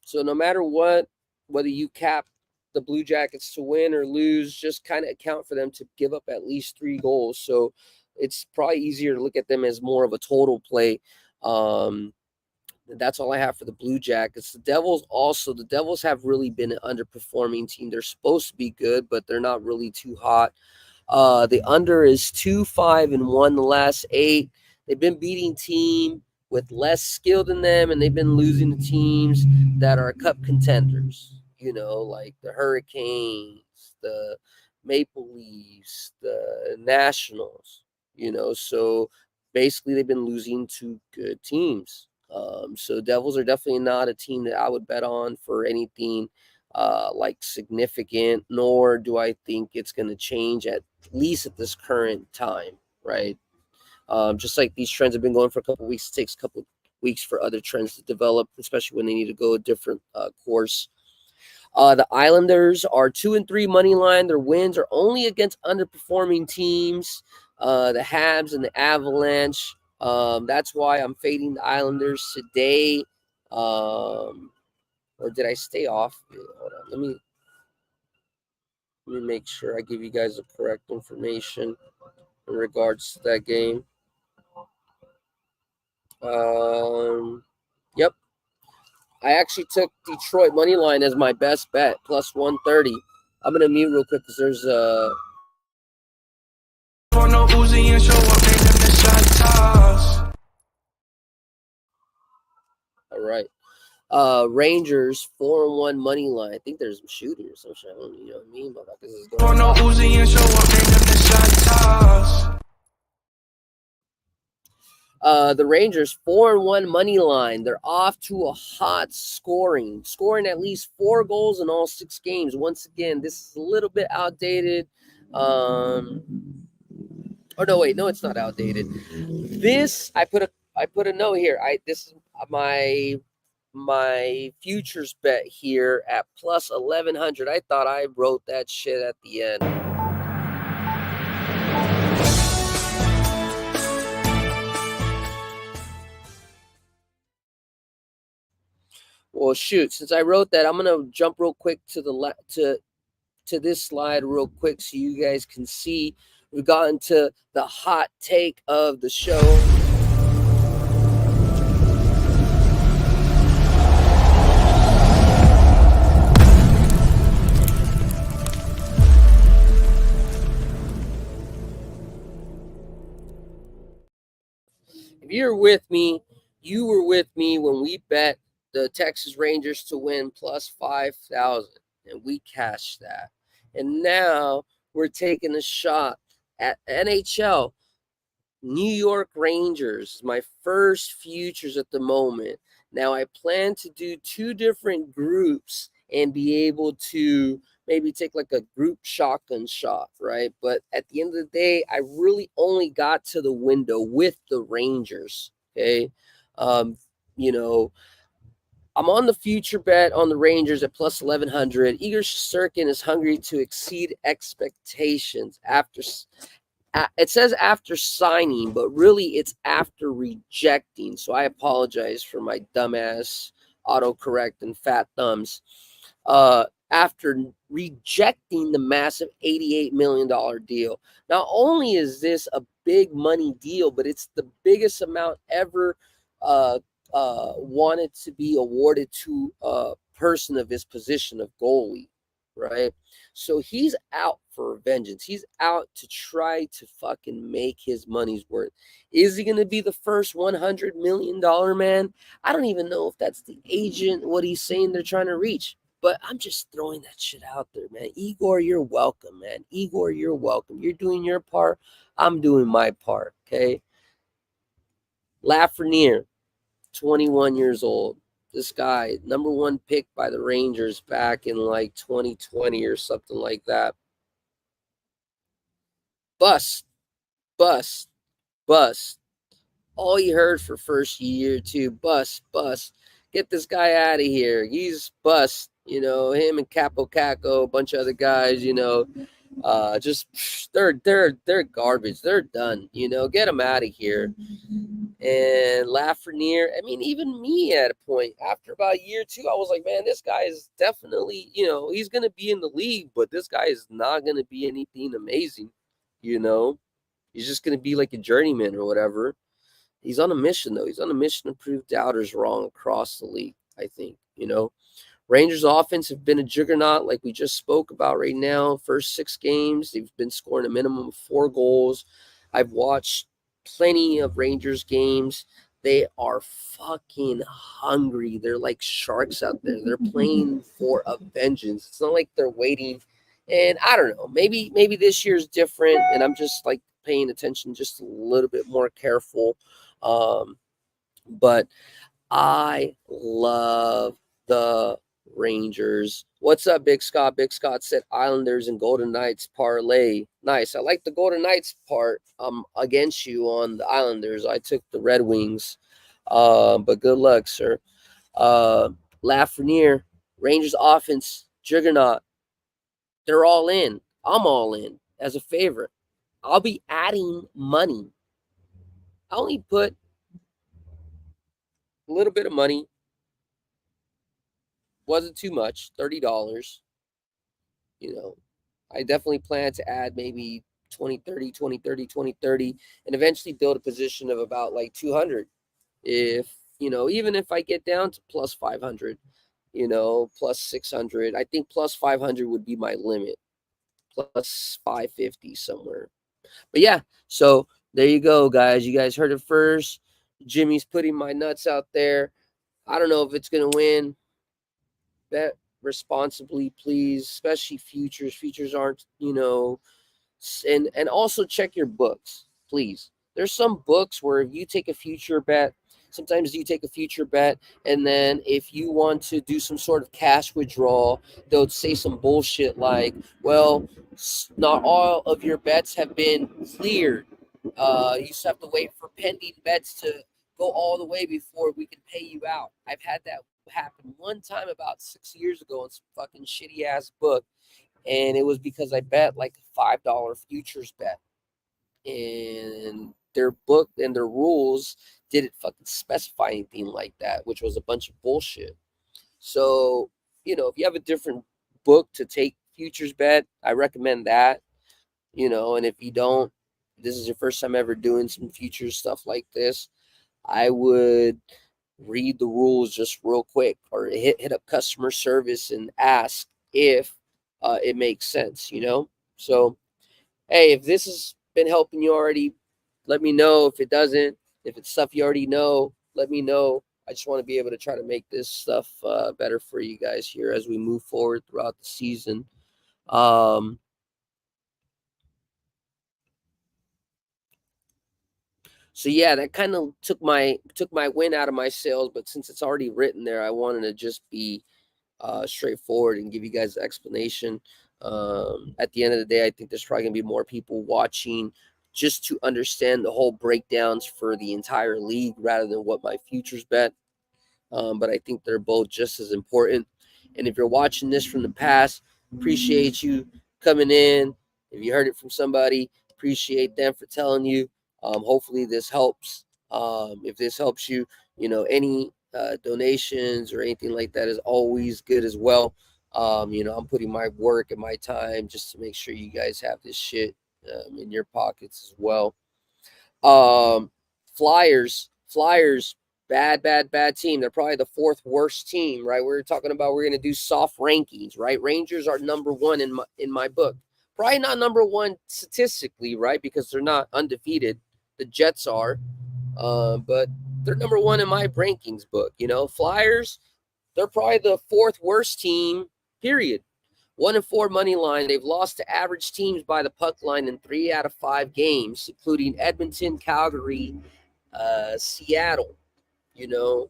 So no matter what, whether you cap the Blue Jackets to win or lose, just kind of account for them to give up at least 3 goals. So it's probably easier to look at them as more of a total play. That's all I have for the Blue Jackets. The Devils have really been an underperforming team. They're supposed to be good, but they're not really too hot. The under is 2-5-1 the last 8. They've been beating team with less skill than them, and they've been losing to teams that are cup contenders. Like the Hurricanes, the Maple Leafs, the Nationals. So basically they've been losing to good teams. So Devils are definitely not a team that I would bet on for anything like significant, nor do I think it's going to change at least at this current time, right? Just like these trends have been going for a couple of weeks, it takes a couple of weeks for other trends to develop, especially when they need to go a different course. The Islanders are 2-3 money line. Their wins are only against underperforming teams, the Habs and the Avalanche. That's why I'm fading the Islanders today. Or did I stay off? Hold on. Let me make sure I give you guys the correct information in regards to that game. Yep. I actually took Detroit money line as my best bet, plus 130. I'm gonna mute real quick because there's all right. Rangers 4-1 money line. I think there's some shooting or some shit. I don't know what I mean by that. This is going the Rangers 4-1 money line. They're off to a hot scoring at least 4 goals in all 6 games. Once again, this is a little bit outdated. No, it's not outdated. This I put a note here. This is my my futures bet here at plus 1100. I thought I wrote that shit at the end. Well, shoot, since I wrote that, I'm gonna jump real quick to the to this slide real quick so you guys can see. We've gotten to the hot take of the show. If you're with me, you were with me when we bet the Texas Rangers to win plus 5,000, and we cashed that. And now we're taking a shot at NHL. New York Rangers, my first futures at the moment. Now I plan to do 2 different groups and be able to maybe take like a group shotgun shot, right? But at the end of the day, I really only got to the window with the Rangers. Okay. Um, you know, I'm on the future bet on the Rangers at plus 1100. Igor Shesterkin is hungry to exceed expectations after it says after signing, but really it's after rejecting. So I apologize for my dumbass autocorrect and fat thumbs. After rejecting the massive $88 million deal. Not only is this a big money deal, but it's the biggest amount ever wanted to be awarded to a person of his position of goalie, right? So he's out for vengeance. He's out to try to fucking make his money's worth. Is he going to be the first $100 million man? I don't even know if that's the agent, what he's saying they're trying to reach. But I'm just throwing that shit out there, man. Igor, you're welcome, man. Igor, you're welcome. You're doing your part. I'm doing my part, okay? Lafreniere, 21 years old. This guy, number 1 pick by the Rangers back in like 2020 or something like that. Bust, bust, bust. All you heard for first year or two, bust, bust. Get this guy out of here. He's bust. You know, him and Capo Caco, a bunch of other guys, you know, just they're garbage. They're done. You know, get them out of here. And Lafreniere, I mean, even me at a point after about year 2, I was like, man, this guy is definitely, you know, he's gonna be in the league, but this guy is not gonna be anything amazing. You know, he's just gonna be like a journeyman or whatever. He's on a mission, though. He's on a mission to prove doubters wrong across the league, I think, you know. Rangers offense have been a juggernaut like we just spoke about right now. First 6 games, they've been scoring a minimum of 4 goals. I've watched plenty of Rangers games. They are fucking hungry. They're like sharks out there. They're playing for a vengeance. It's not like they're waiting. And I don't know, maybe this year's different, and I'm just like paying attention just a little bit more careful. But I love the Rangers. What's up, Big Scott? Big Scott said Islanders and Golden Knights parlay. Nice. I like the Golden Knights part. I'm against you on the Islanders. I took the Red Wings. But good luck, sir. Lafreniere, Rangers offense, juggernaut. They're all in. I'm all in as a favorite. I'll be adding money. I only put a little bit of money. Wasn't too much, $30. You know, I definitely plan to add maybe 20, 30, 20, 30, 20, 30, and eventually build a position of about like 200. If, you know, even if I get down to plus 500, you know, plus 600, I think plus 500 would be my limit, plus 550 somewhere. But yeah, so there you go, guys. You guys heard it first. Jimmy's putting my nuts out there. I don't know if it's going to win. Bet responsibly, please, especially futures. Futures aren't, you know, and also check your books, please. There's some books where if you take a future bet, sometimes you take a future bet, and then if you want to do some sort of cash withdrawal, they'll say some bullshit like, well, not all of your bets have been cleared. You just have to wait for pending bets to go all the way before we can pay you out. I've had that happened one time about 6 years ago in some fucking shitty ass book, and it was because I bet like a $5 futures bet, and their book and their rules didn't fucking specify anything like that, which was a bunch of bullshit. So, if you have a different book to take futures bet, I recommend that, and if you don't, this is your first time ever doing some futures stuff like this, I would read the rules just real quick, or hit up customer service and ask if it makes sense, So, hey, if this has been helping you already, let me know. If it doesn't, if it's stuff you already know, let me know. I just want to be able to try to make this stuff better for you guys here as we move forward throughout the season. So yeah, that kind of took my win out of my sails. But since it's already written there, I wanted to just be straightforward and give you guys the explanation. At the end of the day, I think there's probably gonna be more people watching just to understand the whole breakdowns for the entire league rather than what my futures bet. But I think they're both just as important. And if you're watching this from the past, appreciate you coming in. If you heard it from somebody, appreciate them for telling you. Hopefully this helps. If this helps you, any donations or anything like that is always good as well. I'm putting my work and my time just to make sure you guys have this shit in your pockets as well. Um, Flyers, bad team. They're probably the fourth worst team, right? We're talking about we're going to do soft rankings, right? Rangers are number one in my book. Probably not number one statistically, right? Because they're not undefeated. The Jets are, but they're number one in my rankings book. Flyers, they're probably the fourth worst team, period. 1-4 money line. They've lost to average teams by the puck line in 3 out of 5 games, including Edmonton, Calgary, Seattle. 2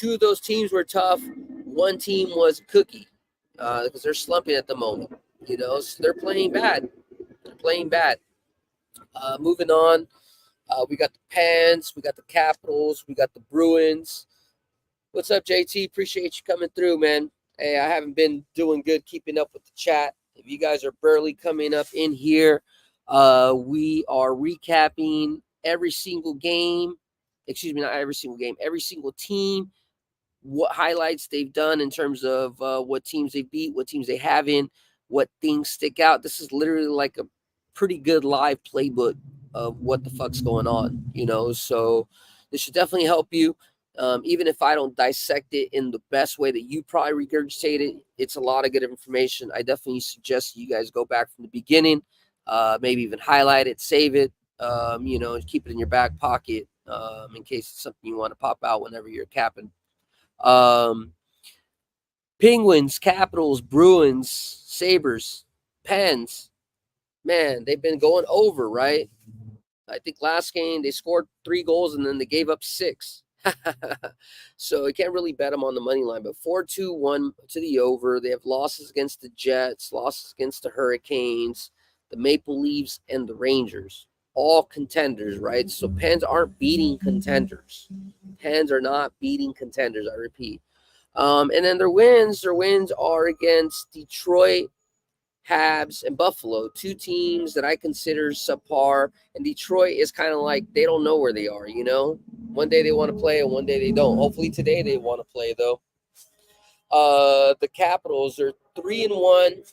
of those teams were tough. One team was a cookie because they're slumping at the moment. So they're playing bad. Moving on, we got the Pens, we got the Capitals, we got the Bruins. What's up, JT? Appreciate you coming through, man. Hey, I haven't been doing good keeping up with the chat. If you guys are barely coming up in here, we are recapping every single game. Excuse me, not every single game, every single team, what highlights they've done in terms of what teams they beat, what teams they haven't, what things stick out. This is literally like a pretty good live playbook of what the fuck's going on, So this should definitely help you. Even if I don't dissect it in the best way that you probably regurgitate it, it's a lot of good information. I definitely suggest you guys go back from the beginning, maybe even highlight it, save it, and keep it in your back pocket in case it's something you want to pop out whenever you're capping. Penguins, Capitals, Bruins, Sabres, Pens. Man, they've been going over, right? I think last game they scored 3 goals and then they gave up 6. So you can't really bet them on the money line, but 4-2-1 to the over. They have losses against the Jets, losses against the Hurricanes, the Maple Leafs, and the Rangers. All contenders, right? So Pens aren't beating contenders. Pens are not beating contenders, I repeat. And then their wins are against Detroit, Habs, and Buffalo, 2 teams that I consider subpar. And Detroit is kind of like they don't know where they are, One day they want to play and one day they don't. Hopefully today they want to play, though. The Capitals are 3-1.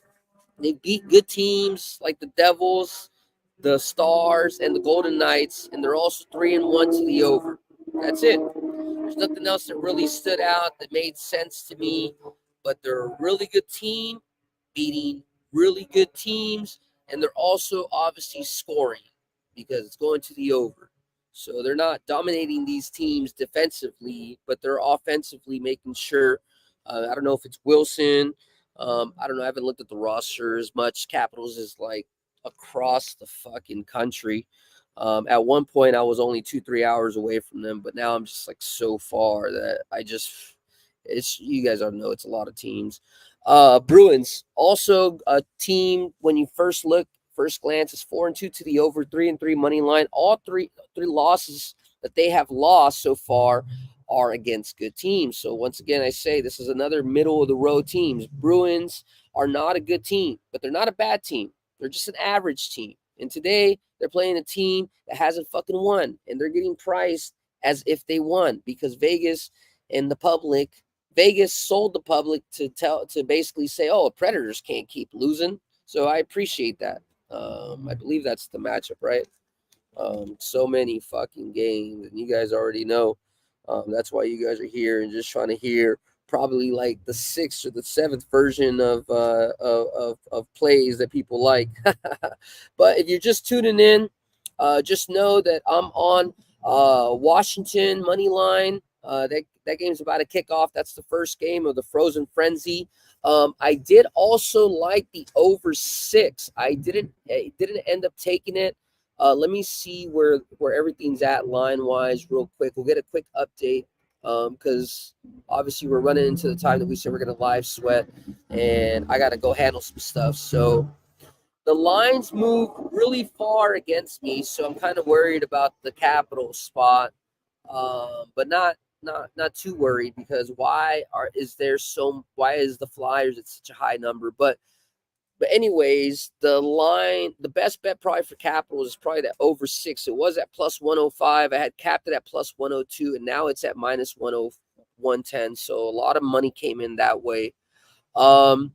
They beat good teams like the Devils, the Stars, and the Golden Knights, and they're also 3-1 to the over. That's it. There's nothing else that really stood out that made sense to me, but they're a really good team beating really good teams, and they're also obviously scoring because it's going to the over. So they're not dominating these teams defensively, but they're offensively making sure. I don't know if it's Wilson. I don't know. I haven't looked at the roster as much. Capitals is like across the fucking country. At one point, I was only 2-3 hours away from them, but now I'm just like so far that it's you guys don't know it's a lot of teams. Bruins, also a team when you first glance, is 4-2 to the over, 3-3 money line. All three losses that they have lost so far are against good teams. So once again, I say this is another middle of the road teams. Bruins are not a good team, but they're not a bad team. They're just an average team. And today they're playing a team that hasn't fucking won, and they're getting priced as if they won because Vegas and the public, Vegas sold the public to basically say, oh, Predators can't keep losing. So I appreciate that. I believe that's the matchup, right? So many fucking games, and you guys already know. That's why you guys are here and just trying to hear probably like the 6th or the 7th version of plays that people like. But if you're just tuning in, just know that I'm on Washington money line. That game's about to kick off. That's the first game of the Frozen Frenzy. I did also like the over 6. I didn't end up taking it. Let me see where everything's at line wise real quick. We'll get a quick update because obviously we're running into the time that we said we're going to live sweat, and I got to go handle some stuff. So the lines move really far against me, so I'm kind of worried about the capital spot, but not too worried because why is the Flyers at such a high number? But anyways, the best bet probably for Capitals is probably that over 6. It was at plus 105. I had capped it at plus 102, and now it's at minus 110. So a lot of money came in that way. The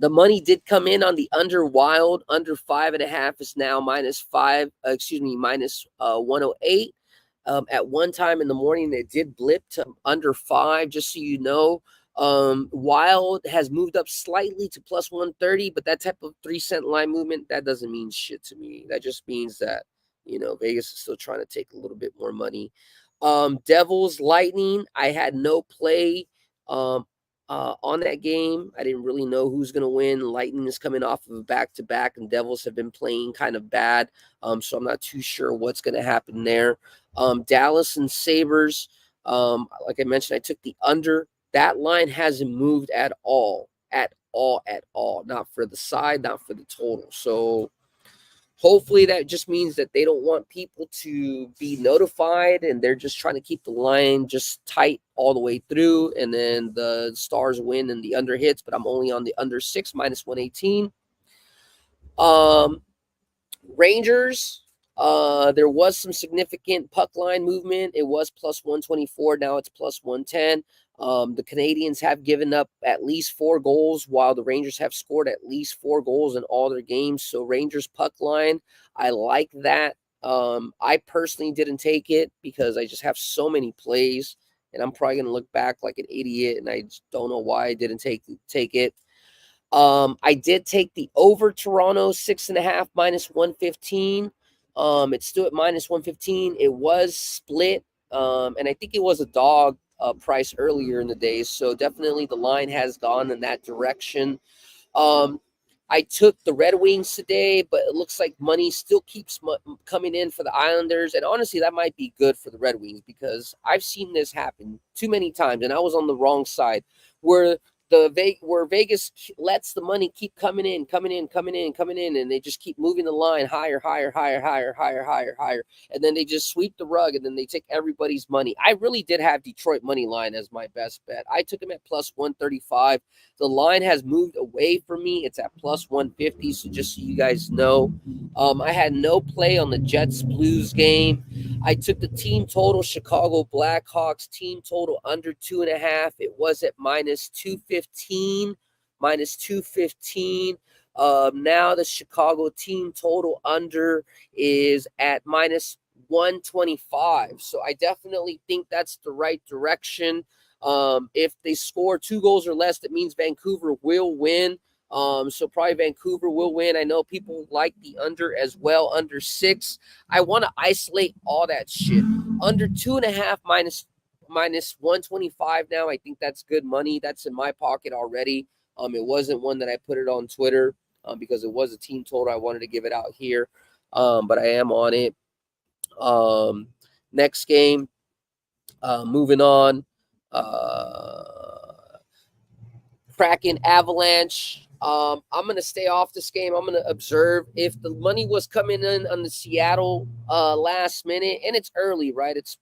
money did come in on the under Wild. Under 5.5 is now minus 108. At one time in the morning, it did blip to under 5, just so you know. Wild has moved up slightly to plus 130, but that type of 3-cent line movement, that doesn't mean shit to me. That just means that, Vegas is still trying to take a little bit more money. Devils Lightning, I had no play on that game. I didn't really know who's going to win. Lightning is coming off of a back-to-back, and Devils have been playing kind of bad, so I'm not too sure what's going to happen there. Dallas and Sabres, like I mentioned, I took the under. That line hasn't moved at all. Not for the side, not for the total. So hopefully that just means that they don't want people to be notified, and they're just trying to keep the line just tight all the way through, and then the Stars win and the under hits, but I'm only on the under 6, minus 118. Rangers, there was some significant puck line movement. It was plus 124. Now it's plus 110. The Canadians have given up at least 4 goals, while the Rangers have scored at least 4 goals in all their games. So Rangers puck line, I like that. I personally didn't take it because I just have so many plays, and I'm probably going to look back like an idiot, and I just don't know why I didn't take it. I did take the over Toronto 6.5 minus 115. It's still at minus 115. It was split, and I think it was a dog price earlier in the day. So definitely the line has gone in that direction. I took the Red Wings today, but it looks like money still keeps coming in for the Islanders. And honestly, that might be good for the Red Wings because I've seen this happen too many times, and I was on the wrong side where Vegas lets the money keep coming in, and they just keep moving the line higher, and then they just sweep the rug, and then they take everybody's money. I really did have Detroit money line as my best bet. I took them at plus 135. The line has moved away from me. It's at plus 150, so just so you guys know. I had no play on the Jets Blues game. I took the team total, Chicago Blackhawks team total under 2.5. It was at minus 215. Now the Chicago team total under is at minus 125. So I definitely think that's the right direction. If they score 2 goals or less, that means Vancouver will win. So probably Vancouver will win. I know people like the under as well, under 6. I want to isolate all that shit. Under 2.5 minus 125 now. I think that's good money. That's in my pocket already. It wasn't one that I put it on Twitter because it was a team total. I wanted to give it out here, but I am on it. Next game, moving on. Kraken Avalanche. I'm going to stay off this game. I'm going to observe. If the money was coming in on the Seattle last minute, and it's early, right? It's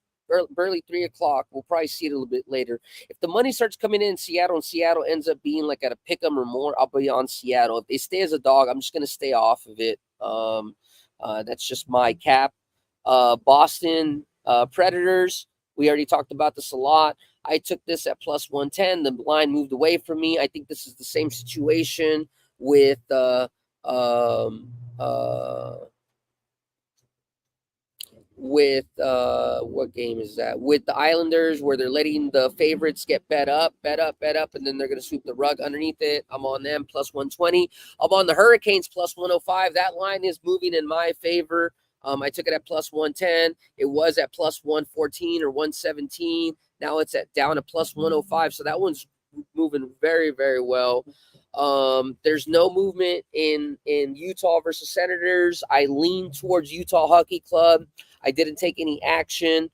barely 3 o'clock. We'll probably see it a little bit later. If the money starts coming in Seattle and Seattle ends up being like at a pick 'em or more, I'll be on Seattle. If they stay as a dog, I'm just going to stay off of it. That's just my cap. Boston Predators. We already talked about this a lot. I took this at plus 110. The line moved away from me. I think this is the same situation with what game is that? With the Islanders, where they're letting the favorites get bet up, and then they're going to sweep the rug underneath it. I'm on them plus 120. I'm on the Hurricanes plus 105. That line is moving in my favor. I took it at plus 110. It was at plus 114 or 117. Now it's down at plus 105. So that one's moving very, very well. There's no movement in Utah versus Senators. I lean towards Utah Hockey Club. I didn't take any action.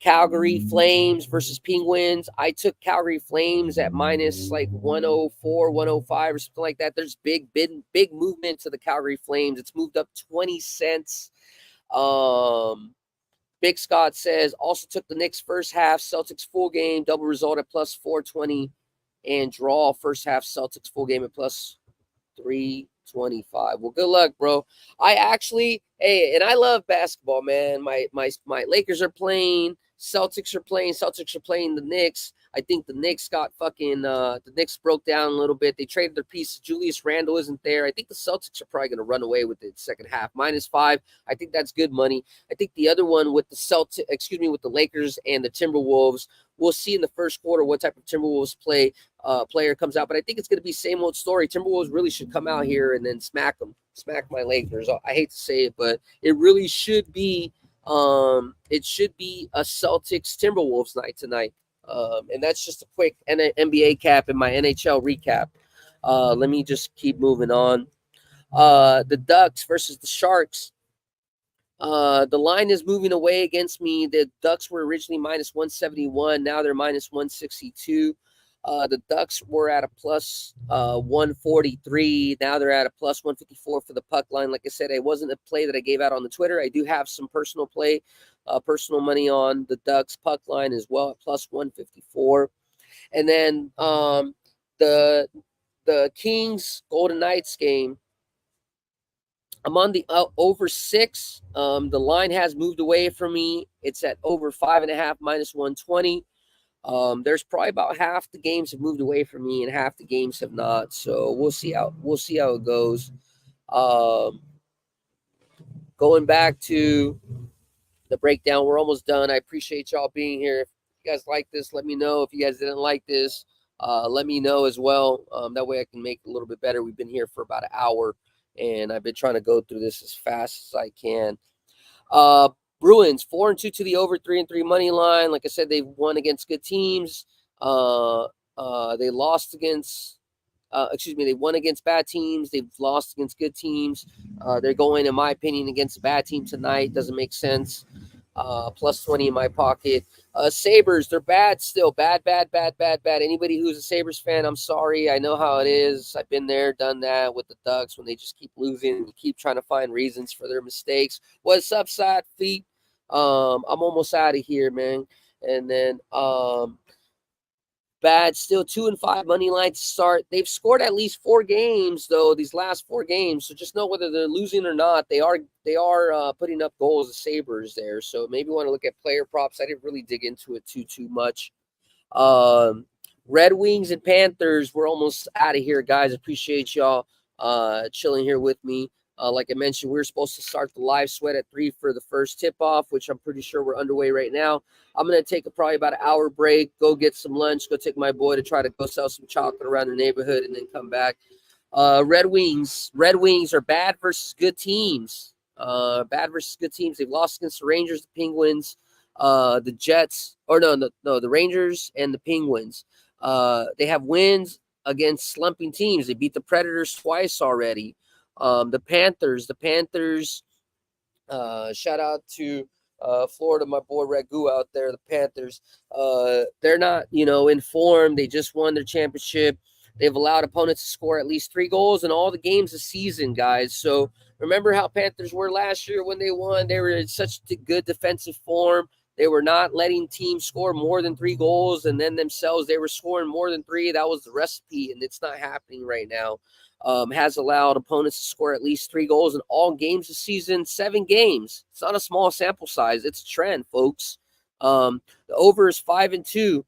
Calgary Flames versus Penguins. I took Calgary Flames at minus like 104, 105 or something like that. There's big movement to the Calgary Flames. It's moved up 20 cents. Big Scott says, also took the Knicks first half, Celtics full game, double result at plus 420, and draw first half Celtics full game at plus 325. Well, good luck, bro. I actually, and I love basketball, man. My Lakers are playing, Celtics are playing the Knicks. I think the Knicks got the Knicks broke down a little bit. They traded their piece. Julius Randle isn't there. I think the Celtics are probably going to run away with it second half. -5. I think that's good money. I think the other one with with the Lakers and the Timberwolves, we'll see in the first quarter what type of Timberwolves player comes out. But I think it's going to be same old story. Timberwolves really should come out here and then smack my Lakers. I hate to say it, but it really should be it should be a Celtics Timberwolves night tonight. And that's just a quick NBA cap and my NHL recap. Let me just keep moving on. The Ducks versus the Sharks. The line is moving away against me. The Ducks were originally minus 171. Now they're minus 162. The Ducks were at a plus 143. Now they're at a plus 154 for the puck line. Like I said, it wasn't a play that I gave out on the Twitter. I do have some personal money on the Ducks puck line as well at plus 154. And then the Kings Golden Knights game. I'm on the over 6. The line has moved away from me. It's at over 5.5 minus 120. There's probably about half the games have moved away from me and half the games have not. So we'll see how it goes. Going back to the breakdown, we're almost done. I appreciate y'all being here. If you guys like this, let me know. If you guys didn't like this, let me know as well. That way I can make it a little bit better. We've been here for about an hour, and I've been trying to go through this as fast as I can. Bruins 4-2 to the over 3-3 money line. Like I said, they've won against good teams. They lost against. They won against bad teams. They've lost against good teams. They're going, in my opinion, against a bad team tonight. Doesn't make sense. Plus 20 in my pocket. Sabres, they're bad still. Bad. Anybody who's a Sabres fan, I'm sorry. I know how it is. I've been there, done that with the Ducks when they just keep losing and keep trying to find reasons for their mistakes. What's up, Side Feet? I'm almost out of here, man. And then bad still 2-5 money line to start. They've scored at least 4 games though, these last 4 games. So just know whether they're losing or not, they are putting up goals, the Sabres there. So maybe want to look at player props. I didn't really dig into it too much. Red Wings and Panthers, we're almost out of here, guys. Appreciate y'all chilling here with me. Like I mentioned, we were supposed to start the live sweat at 3 for the first tip-off, which I'm pretty sure we're underway right now. I'm going to take probably about an hour break, go get some lunch, go take my boy to try to go sell some chocolate around the neighborhood, and then come back. Red Wings are bad versus good teams. They've lost against the Rangers, the Penguins, the Jets. Or no, the Rangers and the Penguins. They have wins against slumping teams. They beat the Predators twice already. The Panthers, shout out to Florida, my boy Ragu out there. The Panthers, they're not, in form. They just won their championship. They've allowed opponents to score at least 3 goals in all the games this season, guys. So remember how Panthers were last year when they won. They were in such good defensive form. They were not letting teams score more than 3 goals, and then themselves, they were scoring more than 3. That was the recipe, and it's not happening right now. Has allowed opponents to score at least 3 goals in all games this season, 7 games. It's not a small sample size. It's a trend, folks. The over is 5-2.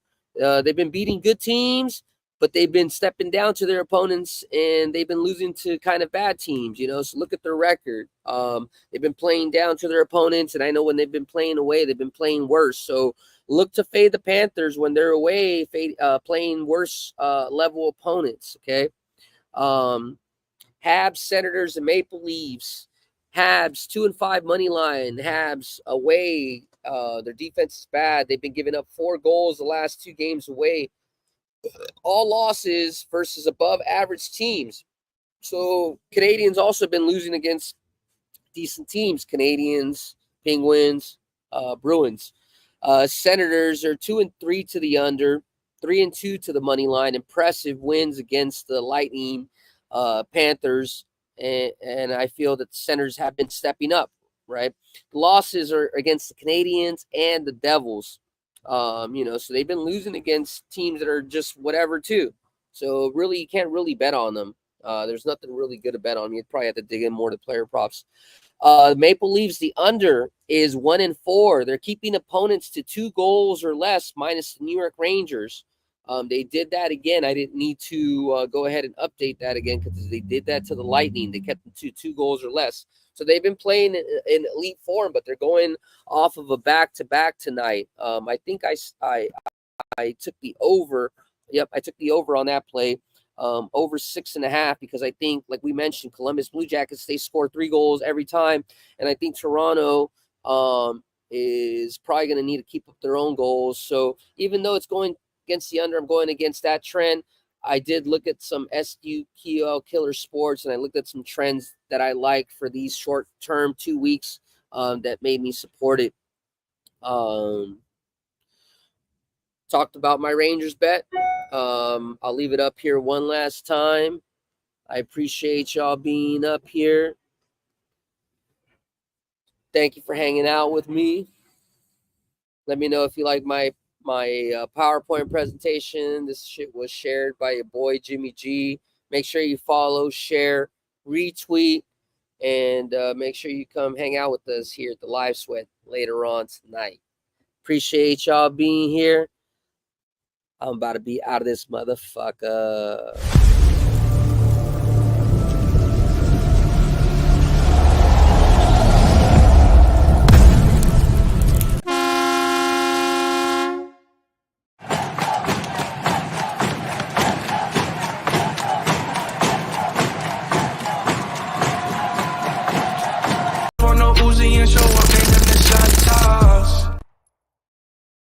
They've been beating good teams, but they've been stepping down to their opponents, and they've been losing to kind of bad teams, so look at their record. They've been playing down to their opponents, and I know when they've been playing away, they've been playing worse. So look to fade the Panthers when they're away, playing worse level opponents, okay? Habs, Senators, and Maple Leafs. Habs 2-5 money line. Habs away. Their defense is bad. They've been giving up 4 goals the last 2 games away. All losses versus above average teams. So Canadians also been losing against decent teams. Canadians, Penguins, Bruins. Senators are 2-3 to the under, 3-2 to the money line. Impressive wins against the Lightning, Panthers, and I feel that the Senators have been stepping up, right? The losses are against the Canadians and the Devils. So they've been losing against teams that are just whatever too. So really, you can't really bet on them. There's nothing really good to bet on. You'd probably have to dig in more to player props. Maple Leafs, the under is 1-4. They're keeping opponents to 2 goals or less, minus the New York Rangers. They did that again. I didn't need to go ahead and update that again because they did that to the Lightning. They kept them to 2 goals or less. So they've been playing in elite form, but they're going off of a back-to-back tonight. I think I took the over. Yep, I took the over on that play. Over 6.5, because I think, like we mentioned, Columbus Blue Jackets, they score 3 goals every time. And I think Toronto is probably going to need to keep up their own goals. So even though it's going against the under, I'm going against that trend. I did look at some SQL Killer Sports, and I looked at some trends that I like for these short-term 2 weeks that made me support it. Talked about my Rangers bet. I'll leave it up here one last time. I appreciate y'all being up here. Thank you for hanging out with me. Let me know if you like my PowerPoint presentation. This shit was shared by your boy Jimmy G. Make sure you follow, share, retweet, and make sure you come hang out with us here at the Live Sweat later on tonight. Appreciate y'all being here. I'm about to be out of this motherfucker.